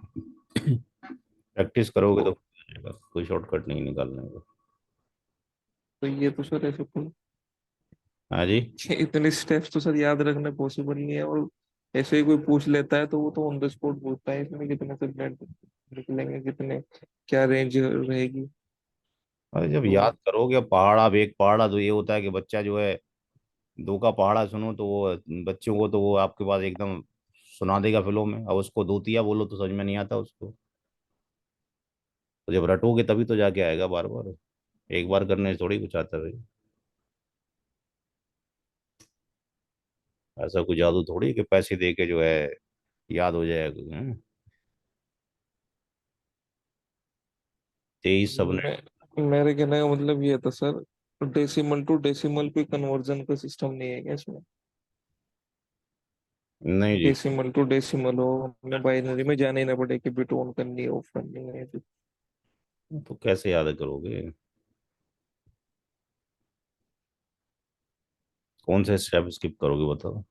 प्रैक्टिस करोगे तो हो जाएगा, कोई शॉर्टकट नहीं निकालने का। तो ये तो सर ऐसे कोई हाँ जी। इतने स्टेप्स तो सर याद रखना पॉसिबल नहीं है। और ऐसे ही कोई पूछ लेता है तो वो तो ऑन द स्पॉट पूछता है इसमें कितने सेगमेंट निकलेंगे कितने क्या रेंज रहेगी। अरे जब तो याद करोगे, अब पहाड़ा, अब एक पहाड़ा तो ये होता है कि बच्चा जो है, दो का पहाड़ा सुनो तो वो बच्चों को तो वो आपके पास एकदम सुना देगा फिल्मों में। अब उसको दूतिया बोलो तो समझ में नहीं आता उसको। तो जब रटोगे तभी तो जाके आएगा बार बार, एक बार करने से थोड़ी कुछ आता है भाई। ऐसा कोई जादू थोड़ी है कि पैसे दे के जो है याद हो जाएगा। 23 सबनेट। मेरे कहने का मतलब ये था सर डेसिमल टू डेसिमल कोई कन्वर्जन का सिस्टम नहीं है क्या इसमें। नहीं जी। डेसिमल टू डेसिमल हो हमें बाइनरी में जाना ही ना पड़े कि बिट ऑन करनी है ऑफ करनी है। तो कैसे याद करोगे? कौन से स्टेप स्किप करोगे बताओ?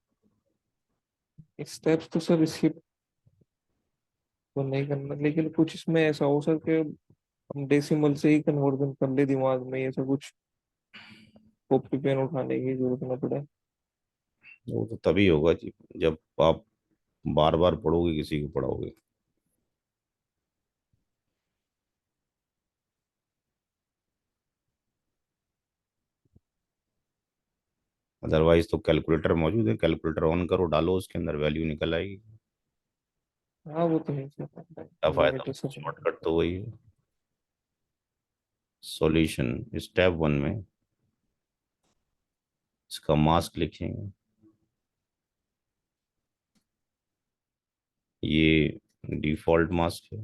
स्टेप्स तो सर स्किप तो नहीं करना लेकिन कुछ इसमें ऐसा हो सर कि हम डेसिमल से ही कन्वर्जन कर ले दिमाग में ऐसा कुछ कॉपी पेन उठाने की जरूरत ना पड़े। वो तो तभी होगा जी, जब आप बार बार पढ़ोगे, किसी को पढ़ाओगे। अदरवाइज तो कैलकुलेटर मौजूद है, कैलकुलेटर ऑन करो, डालो, उसके अंदर वैल्यू निकल आएगी। हाँ वो तो है सर। क्या फायदा, लिमिट है सर। शॉर्टकट तो वही है। सॉल्यूशन स्टेप वन में इसका मास्क लिखेंगे, ये डिफॉल्ट मास्क है।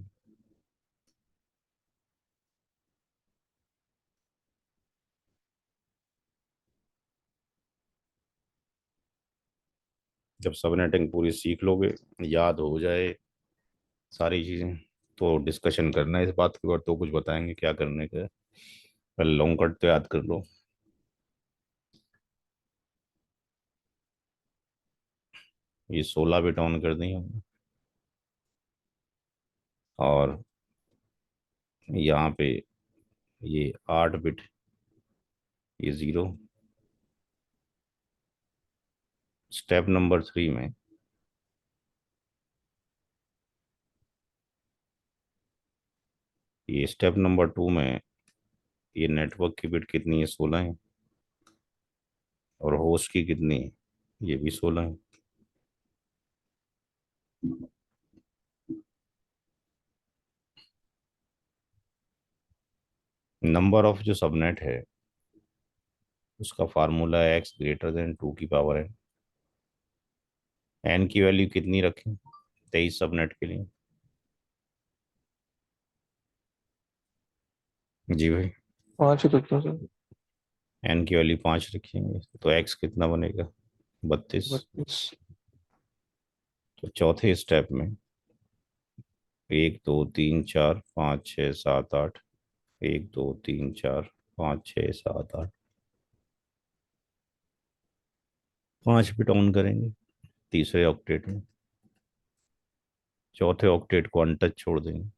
जब सबनेटिंग पूरी सीख लोगे, याद हो जाए सारी चीजें, तो डिस्कशन करना है इस बात के ऊपर, तो कुछ बताएंगे क्या करने का है। पहले लॉन्ग कट तो याद कर लो। ये 16 बिट ऑन कर दी हमने, और यहाँ पे ये 8 बिट, ये जीरो। स्टेप नंबर 3 में ये स्टेप नंबर 2 में ये नेटवर्क की बिट कितनी है, 16 है, और होस्ट की कितनी है, ये भी 16 है। नंबर ऑफ जो सबनेट है उसका फार्मूला है एक्स ग्रेटर देन 2 की पावर एन। एन की वैल्यू कितनी रखें 23 सबनेट के लिए? जी भाई, 5 रखते हैं सर। एन की वैल्यू 5 रखेंगे तो एक्स कितना बनेगा, 32। 32। तो चौथे स्टेप में 1 2 3 4 5 6 7 8, 1 2 3 4 5 6 7 8, 5 बिट ऑन करेंगे तीसरे ऑक्टेट में, चौथे ऑक्टेट को अनटच छोड़ देंगे।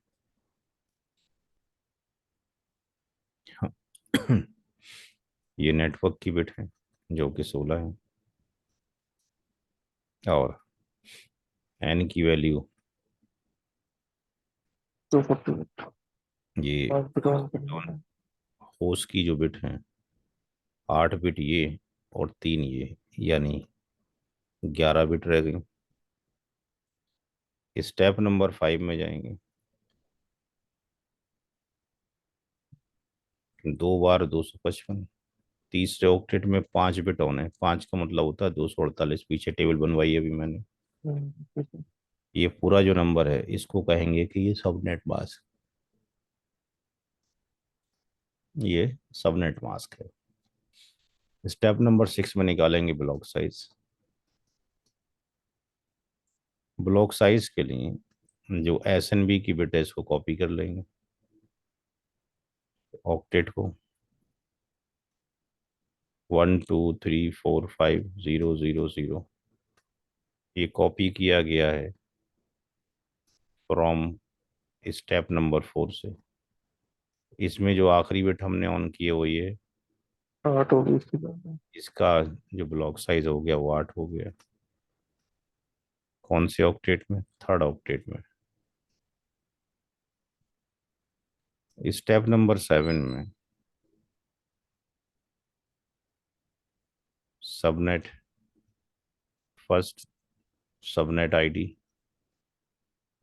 ये नेटवर्क की बिट है जो कि 16 है, और एन की वैल्यू 248। ये 5 बिट ऑन करना है। होस्ट की जो बिट है 8 बिट ये और 3 ये, यानी 11 बिट रह गई। स्टेप नंबर 5 में जाएंगे, 2 बार 255। तीसरे ऑक्टेट में 5 बिट ऑन है, 5 का मतलब होता है 248, पीछे टेबल बनवाई है अभी मैंने। ठीक है। ये पूरा जो नंबर है इसको कहेंगे कि ये सबनेट मास्क, ये सबनेट मास्क है। स्टेप नंबर 6 में निकालेंगे ब्लॉक साइज। ब्लॉक साइज के लिए जो एस एन बी की बिट है इसको कॉपी कर लेंगे, ऑक्टेट को 1 2 3 4 5 0 0 0, ये कॉपी किया गया है फ्रॉम स्टेप नंबर 4 से। इसमें जो आखिरी बिट हमने ऑन की है वो ये, 8 होगी इसकी बात। इसका जो ब्लॉक साइज हो गया वो 8 हो गया। कौन से ऑक्टेट में, थर्ड ऑक्टेट में। स्टेप नंबर 7 में सबनेट, फर्स्ट सबनेट आईडी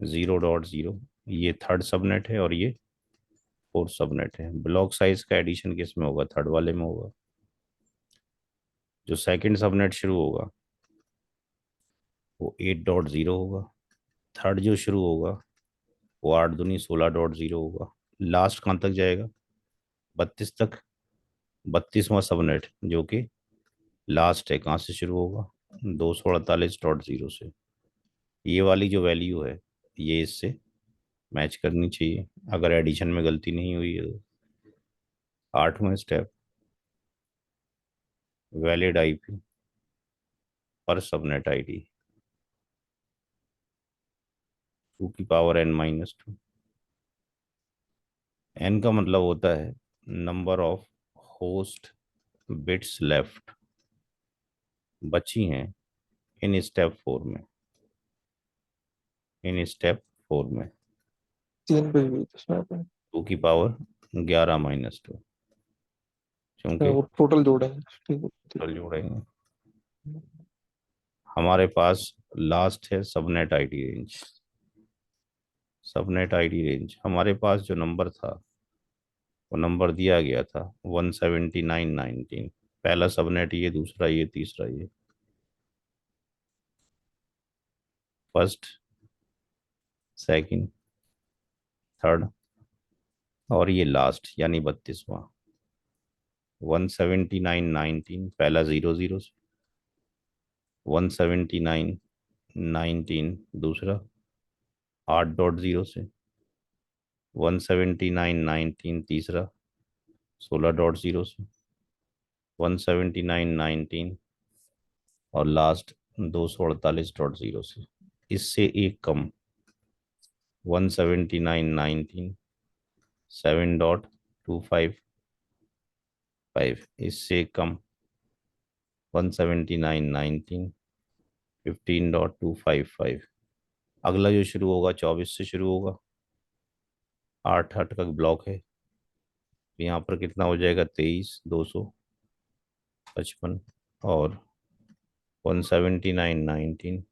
0.0, ये थर्ड सबनेट है और ये फोर्थ सबनेट है। ब्लॉक साइज का एडिशन किस में होगा, थर्ड वाले में होगा। जो सेकंड सबनेट शुरू होगा वो 8.0 होगा, थर्ड जो शुरू होगा वो 8 दूनी 16.0 होगा। लास्ट कहाँ तक जाएगा, 32 तक। 32वां सबनेट जो कि लास्ट है कहाँ से शुरू होगा, 248.0 से। ये वाली जो वैल्यू है ये इससे मैच करनी चाहिए अगर एडिशन में गलती नहीं हुई है तो। 8वां स्टेप, वैलिड आईपी पर सबनेट आईडी 2 की पावर n-2। एन का मतलब होता है number of host bits left, बची हैं इन स्टेप 4 में, इन स्टेप 4 में 3 पे भी इसमें पे। 2 की पावर 11-2, क्योंकि वो टोटल जोड़ेंगे। ठीक है, ठीक टोटल जोड़ेंगे। है। हमारे पास लास्ट है subnet ID range. Subnet ID range हमारे पास जो नंबर था वो नंबर दिया गया था 179.19। पहला सबनेट ये, दूसरा ये, तीसरा ये, फर्स्ट, सेकंड, थर्ड, और ये लास्ट यानी 32वां। 179.19 पहला 00 से, 179.19 दूसरा 8.0 से, 179.19 तीसरा 16.0 से, 179.19 और लास्ट 248.0 से। इससे एक कम 179.19 7.255, इससे कम 179.19 15.255। अगला जो शुरू होगा 24 से शुरू होगा, आठ आठ का ब्लॉक है। यहाँ पर कितना हो जाएगा, 23 255 और 179 19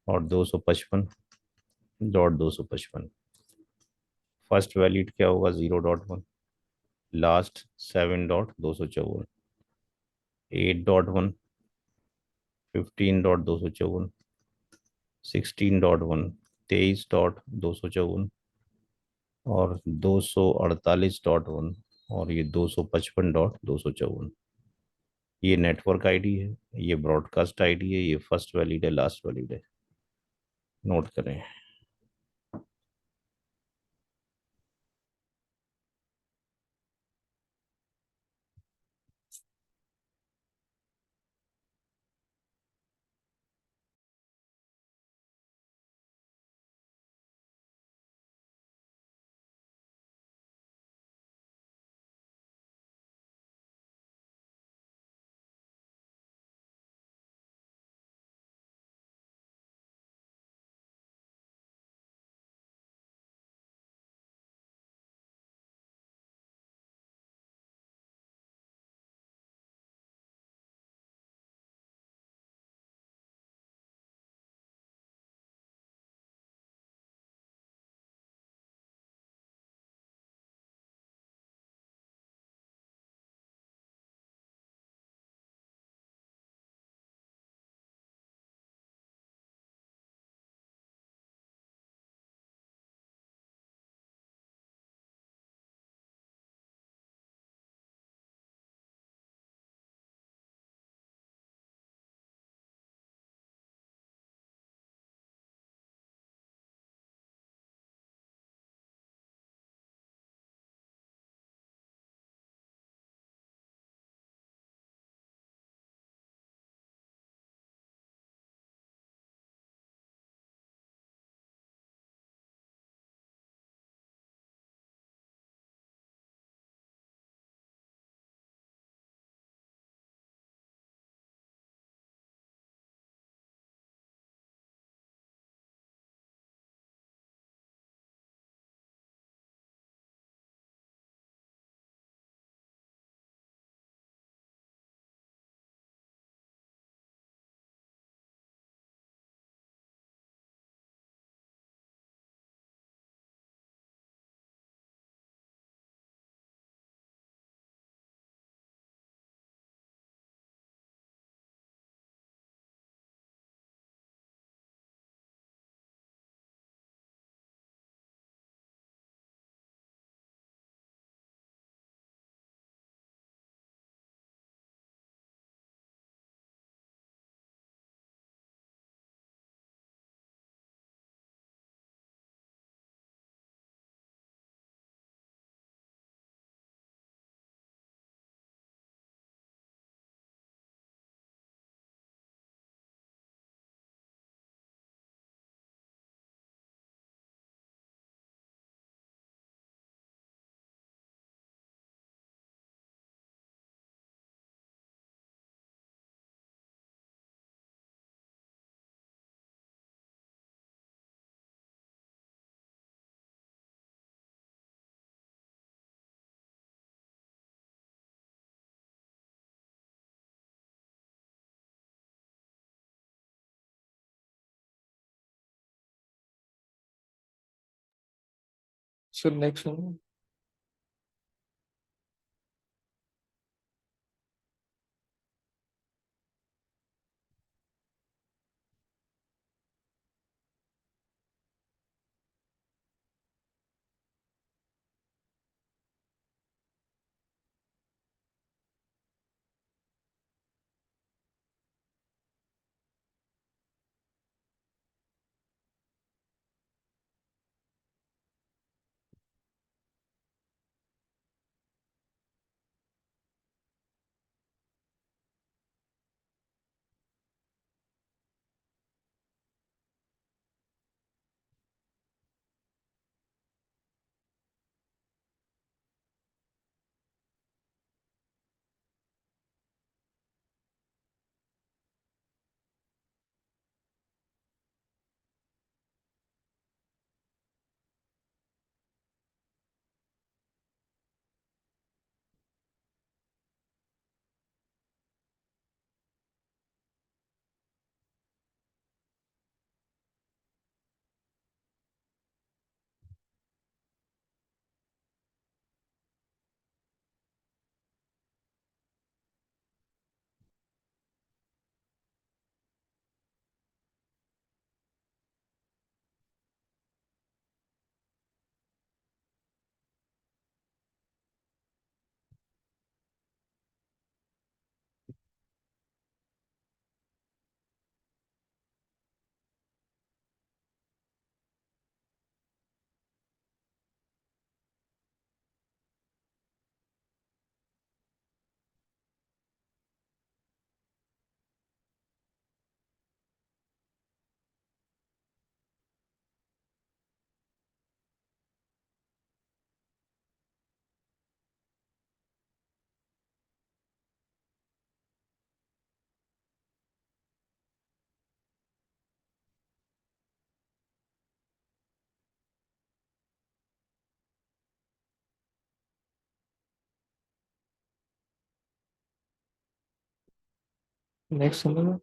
और 255.255। फर्स्ट वैलिड क्या होगा, 0.1। लास्ट 7.254। 8.1। 15.254। 16.1। 23.254 और 248.1 और ये 255.254। ये नेटवर्क आईडी है, ये ब्रॉडकास्ट आईडी है, ये फर्स्ट वैलिड है, लास्ट वैलिड है। नोट करें। Sir next one. नेक्स्ट समझ।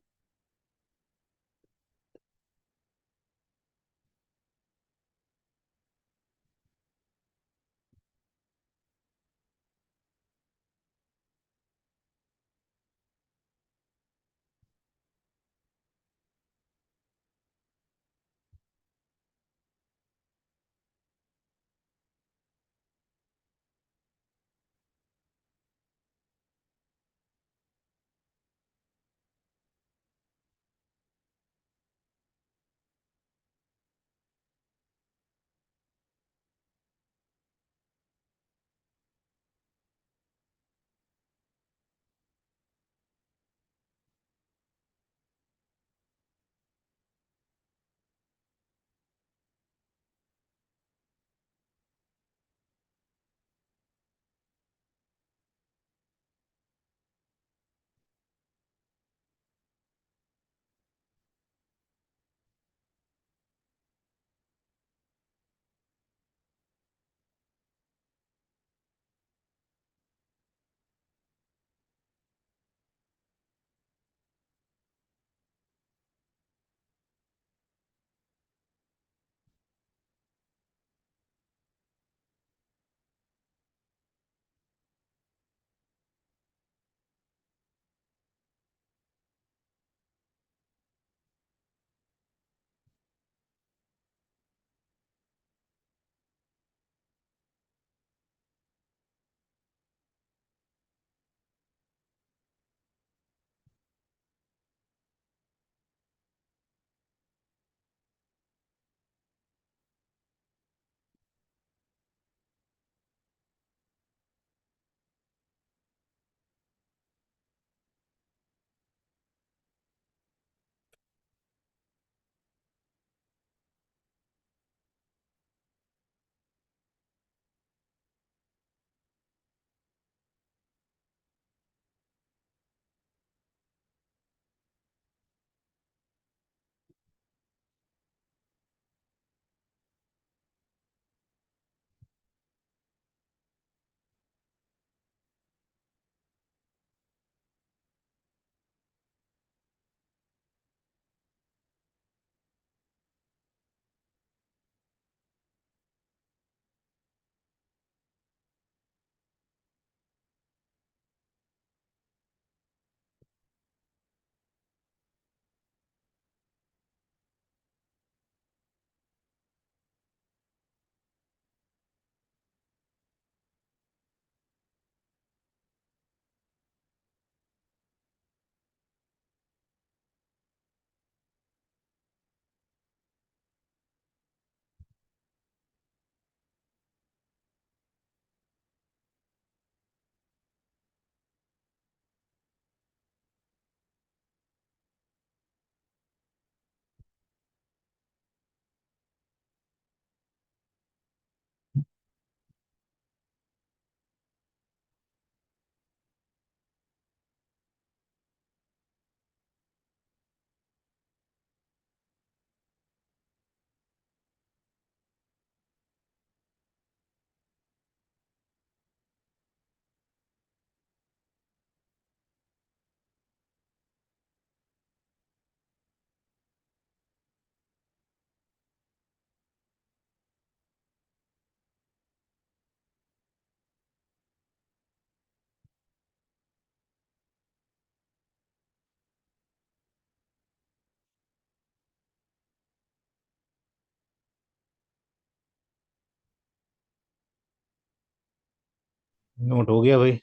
नोट हो गया भाई।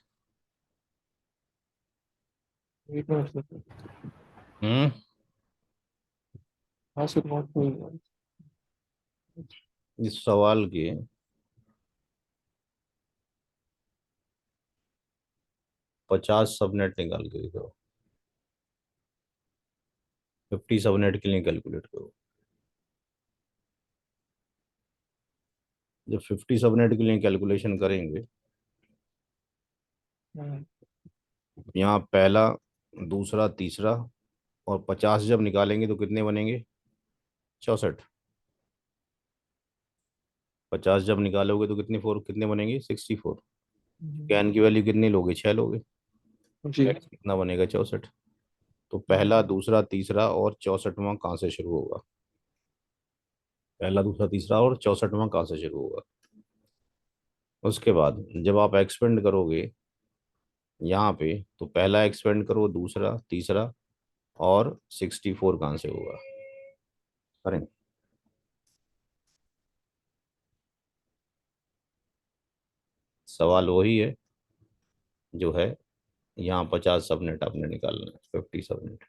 वेट में मतलब। हम्म। हाँ सर, नोट हो गया। इस सवाल के 50 सबनेट निकाल के दिखाओ। 50 सबनेट के लिए कैलकुलेट करो। जब 50 सबनेट के लिए कैलकुलेशन करेंगे, हम्म, यहाँ पहला, दूसरा, तीसरा और 50 जब निकालेंगे तो कितने बनेंगे? 64। 50 जब निकालोगे तो कितने बनेंगे? 64। हम्म, कैन की वैल्यू कितनी लोगे? 6 लोगे। जी। कितना बनेगा? 64। तो पहला दूसरा तीसरा और 64वां कहाँ से शुरू होगा? पहला दूसरा तीसरा और 64वां कहाँ से शुरू होगा? उसके बाद जब आप एक्सपेंड करोगे यहाँ पे, तो पहला एक्सपेंड करो, दूसरा तीसरा, और 64 कहाँ से होगा? करें। सवाल वही है जो है, यहाँ 50 सबनेट आपने निकालना है, 50 सबनेट।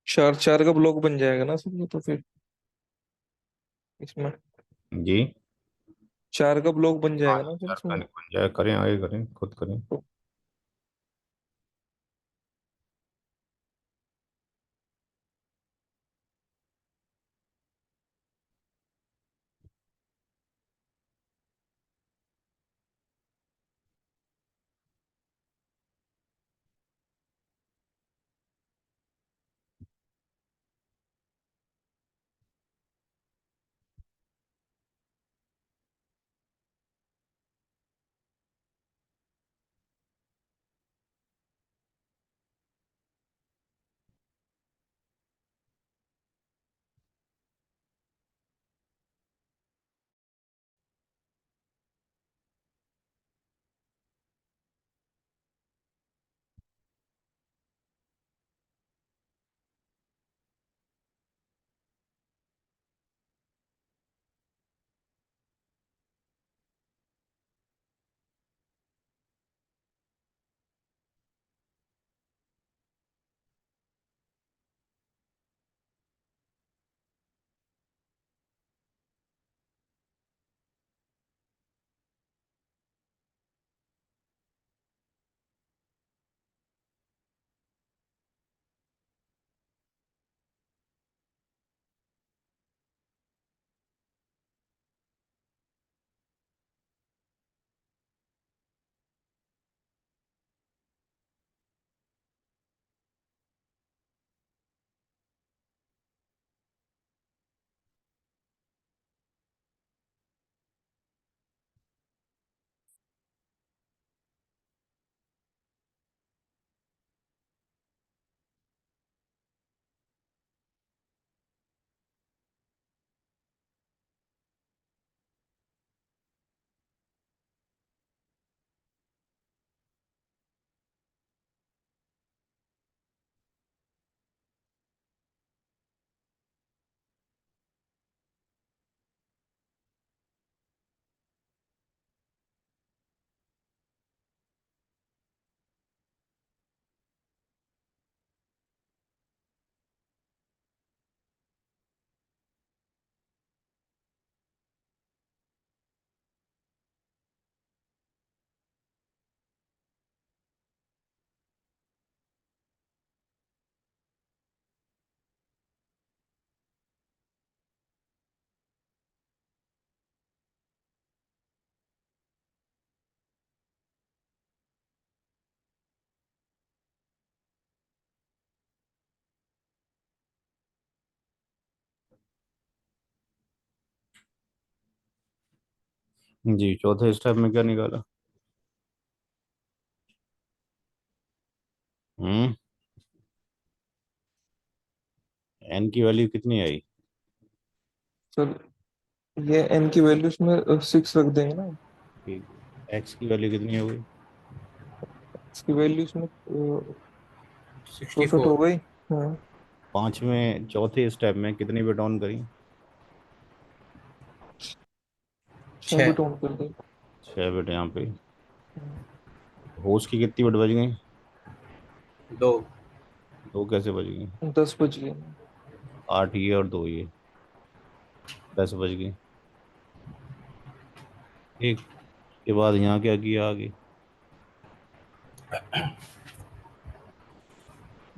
चार चार का ब्लॉक बन जाएगा ना सर ये तो फिर इसमें जी। चार का ब्लॉक बन हाँ, जाएगा ना फिर चार का इसमें। नहीं बन जाए, करें आगे, करें खुद करें। तो जी, चौथे स्टेप में क्या निकाला? हम्म। एन की वैल्यू कितनी आई? सर ये एन की वैल्यूज में 6 रख देंगे ना। ठीक। एक्स की वैल्यू कितनी हो गई? इसकी वैल्यूज में 64 हो 64। गई। हाँ। पांचवें चौथे स्टेप में कितनी बिट ऑन करी? 6 6। बिट ऑन कर दें। 6 बिट यहाँ पे। हाँ, होस्ट की कितनी बिट बच गई? 2। 2 कैसे बच गई? 10 बच गए। 8 ये और 2 ये, 10 बच गई। ठीक। के बाद यहाँ क्या किया आगे?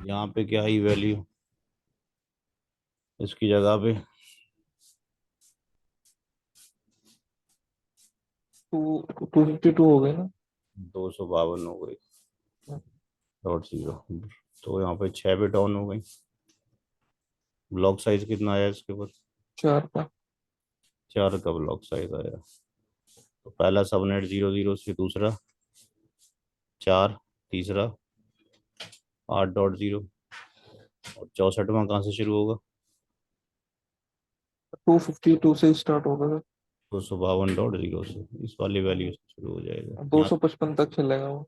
यहाँ पे क्या आई वैल्यू इसकी जगह पे? 252 हो गए ना। 252 हो गई। Dot zero. तो यहाँ पे 6 बिट ऑन हो गई। ब्लॉक साइज कितना आया इसके बाद? 4 का। 4 का ब्लॉक साइज आया। तो पहला सबनेट 00 से, दूसरा 4, तीसरा 8.0, और 64वां कहाँ से शुरू होगा? 252 से स्टार्ट होगा सर। 252.0 से, इस वाली वैल्यू से शुरू हो जाएगा दो यहाँ। सौ पचपन तक चलेगा वो।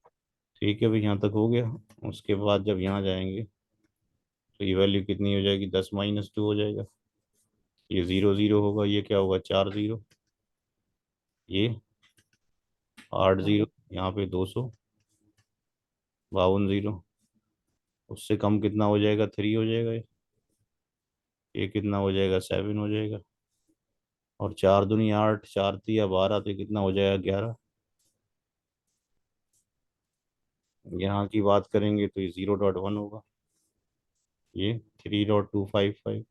ठीक है भाई, यहाँ तक हो गया। उसके बाद जब यहाँ जाएंगे तो ये वैल्यू कितनी हो जाएगी? 10-2 हो जाएगा। ये 00 होगा, ये क्या होगा? 4 0, ये 8 0, यहाँ पे 252 0। उससे कम कितना हो जाएगा? 3 हो जाएगा ये कितना हो जाएगा? 7 हो जाएगा। और 4 दूनी 8, 4 तिया 12, तो ये कितना हो जाएगा? 11। यहाँ की बात करेंगे तो ये 0.1 होगा, ये 3.255,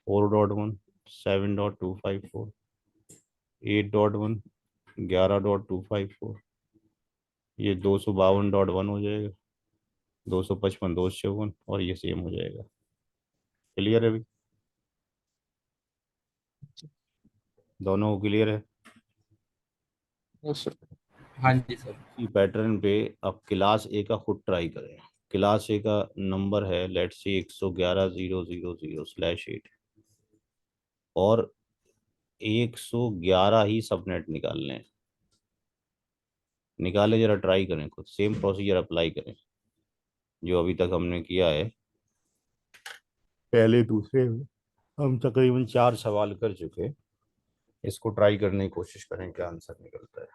4.1, 7.254, 8.1, 11.254, ये 252.1 हो जाएगा। 255, 254, और ये सेम हो जाएगा। क्लियर है अभी? दोनों को क्लियर है? Yes sir. हाँ जी सर। इसी पैटर्न पे अब क्लास ए का खुद ट्राई करें। क्लास ए का नंबर है लेट से 111.0.0.0/8, और 111 ही सबनेट निकालने हैं। निकाले, जरा ट्राई करें, खुद सेम प्रोसीजर अप्लाई करें जो अभी तक हमने किया है। पहले दूसरे में हम तकरीबन 4 सवाल कर चुके हैं। इसको ट्राई करने की कोशिश करें, क्या आंसर निकलता है।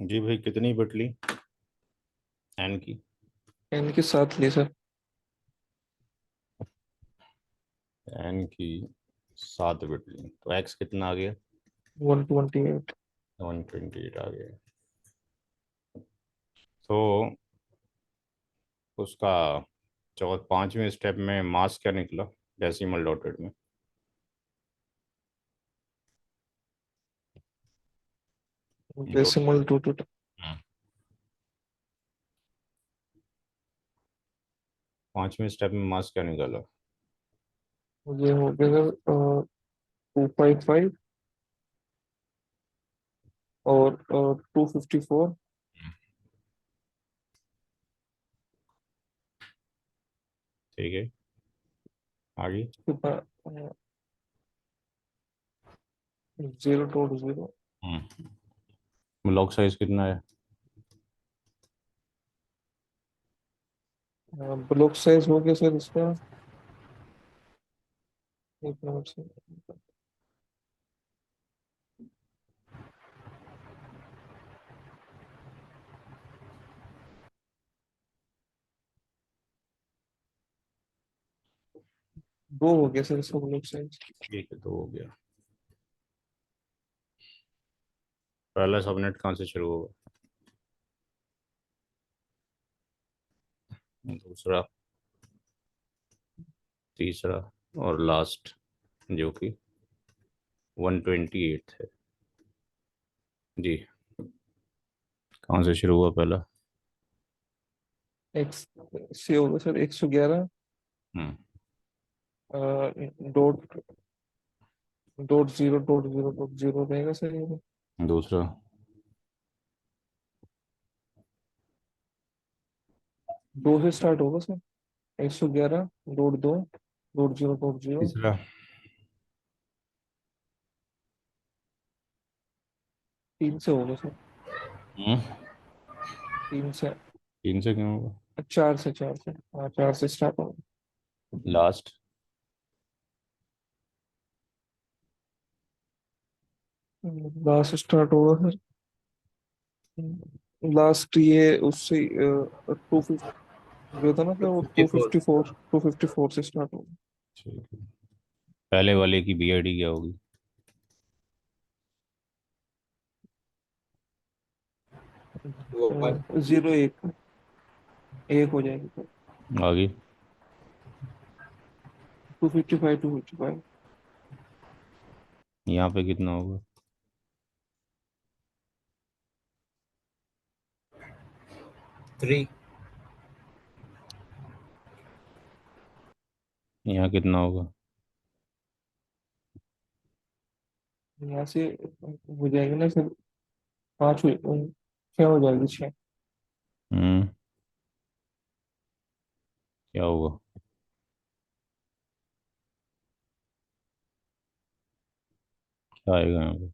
जी भाई, कितनी बिट ली एन की? एन के साथ ले सर। एन की 7 बिट ली तो एक्स कितना आ गया? 128। 128 आ गया। तो उसका चौथ 5वें स्टेप में मास क्या निकला डेसिमल डॉटेड में? डॉट। Decimal two two. 5वें स्टेप में मास क्या निकाला? ये हो गया सर 255 और 254। ठीक है, आगे। 0.0। ब्लॉक साइज कितना है? ब्लॉक साइज हो गया सर इसका। एक मिनट से। 2 हो गया सर इसका ब्लॉक साइज। ठीक है, तो हो गया। पहला सबनेट कहाँ से शुरू होगा? दूसरा, तीसरा और लास्ट, जो कि 128 है। जी, कहाँ से शुरू हुआ पहला? एक्स से होगा सर 111 हम्म। डॉट डॉट 0.0.0 रहेगा सर ये। दूसरा, 2 से स्टार्ट होगा सर। 111.2 .0.0। तीसरा, 3 से होगा सर। हम्म, 3 से। 3 से क्यों होगा? 4 से हाँ 4 से स्टार्ट होगा। लास्ट, लास्ट स्टार्ट होगा सर। लास्ट ये उससे 250 जो था ना सर वो 54। 254 से स्टार्ट होगा। ठीक है। पहले वाले की बीआईडी क्या होगी? वो 1। 01 एक हो जाएगी सर। आगे। 255 यहाँ पे कितना होगा? 3। यहाँ कितना होगा? यहाँ से हो जाएगी ना सर। 6 हो जाएगी 6। हम्म, क्या होगा? क्या आएगा यहाँ पे?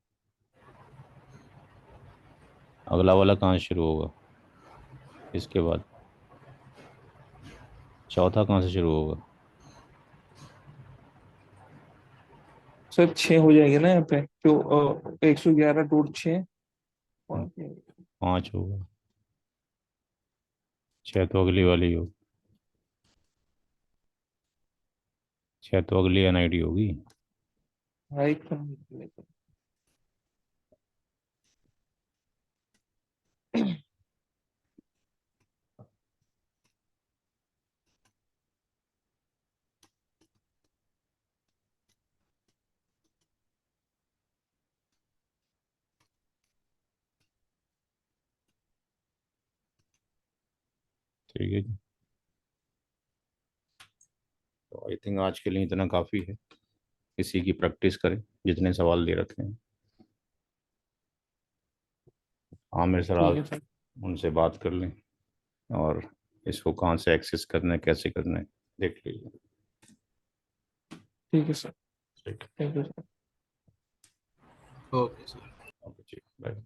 अगला वाला कहाँ से शुरू होगा इसके बाद? चौथा कहाँ से शुरू होगा? सर 6 हो जाएगी ना यहाँ पे तो 111.6। 5 होगा। 6 तो अगली वाली हो। 6 तो अगली एनआईडी होगी। हाँ एक कम। ठीक है जी। तो आई थिंक आज के लिए इतना काफ़ी है। इसी की प्रैक्टिस करें जितने सवाल दे रखे हैं। आमिर सर ठीक आज है सर। उनसे बात कर लें और इसको कहाँ से एक्सेस करना है, कैसे करना है, देख लीजिए। ठीक है सर। ठीक है। Thank you sir. Okay sir. Okay जी, बाय।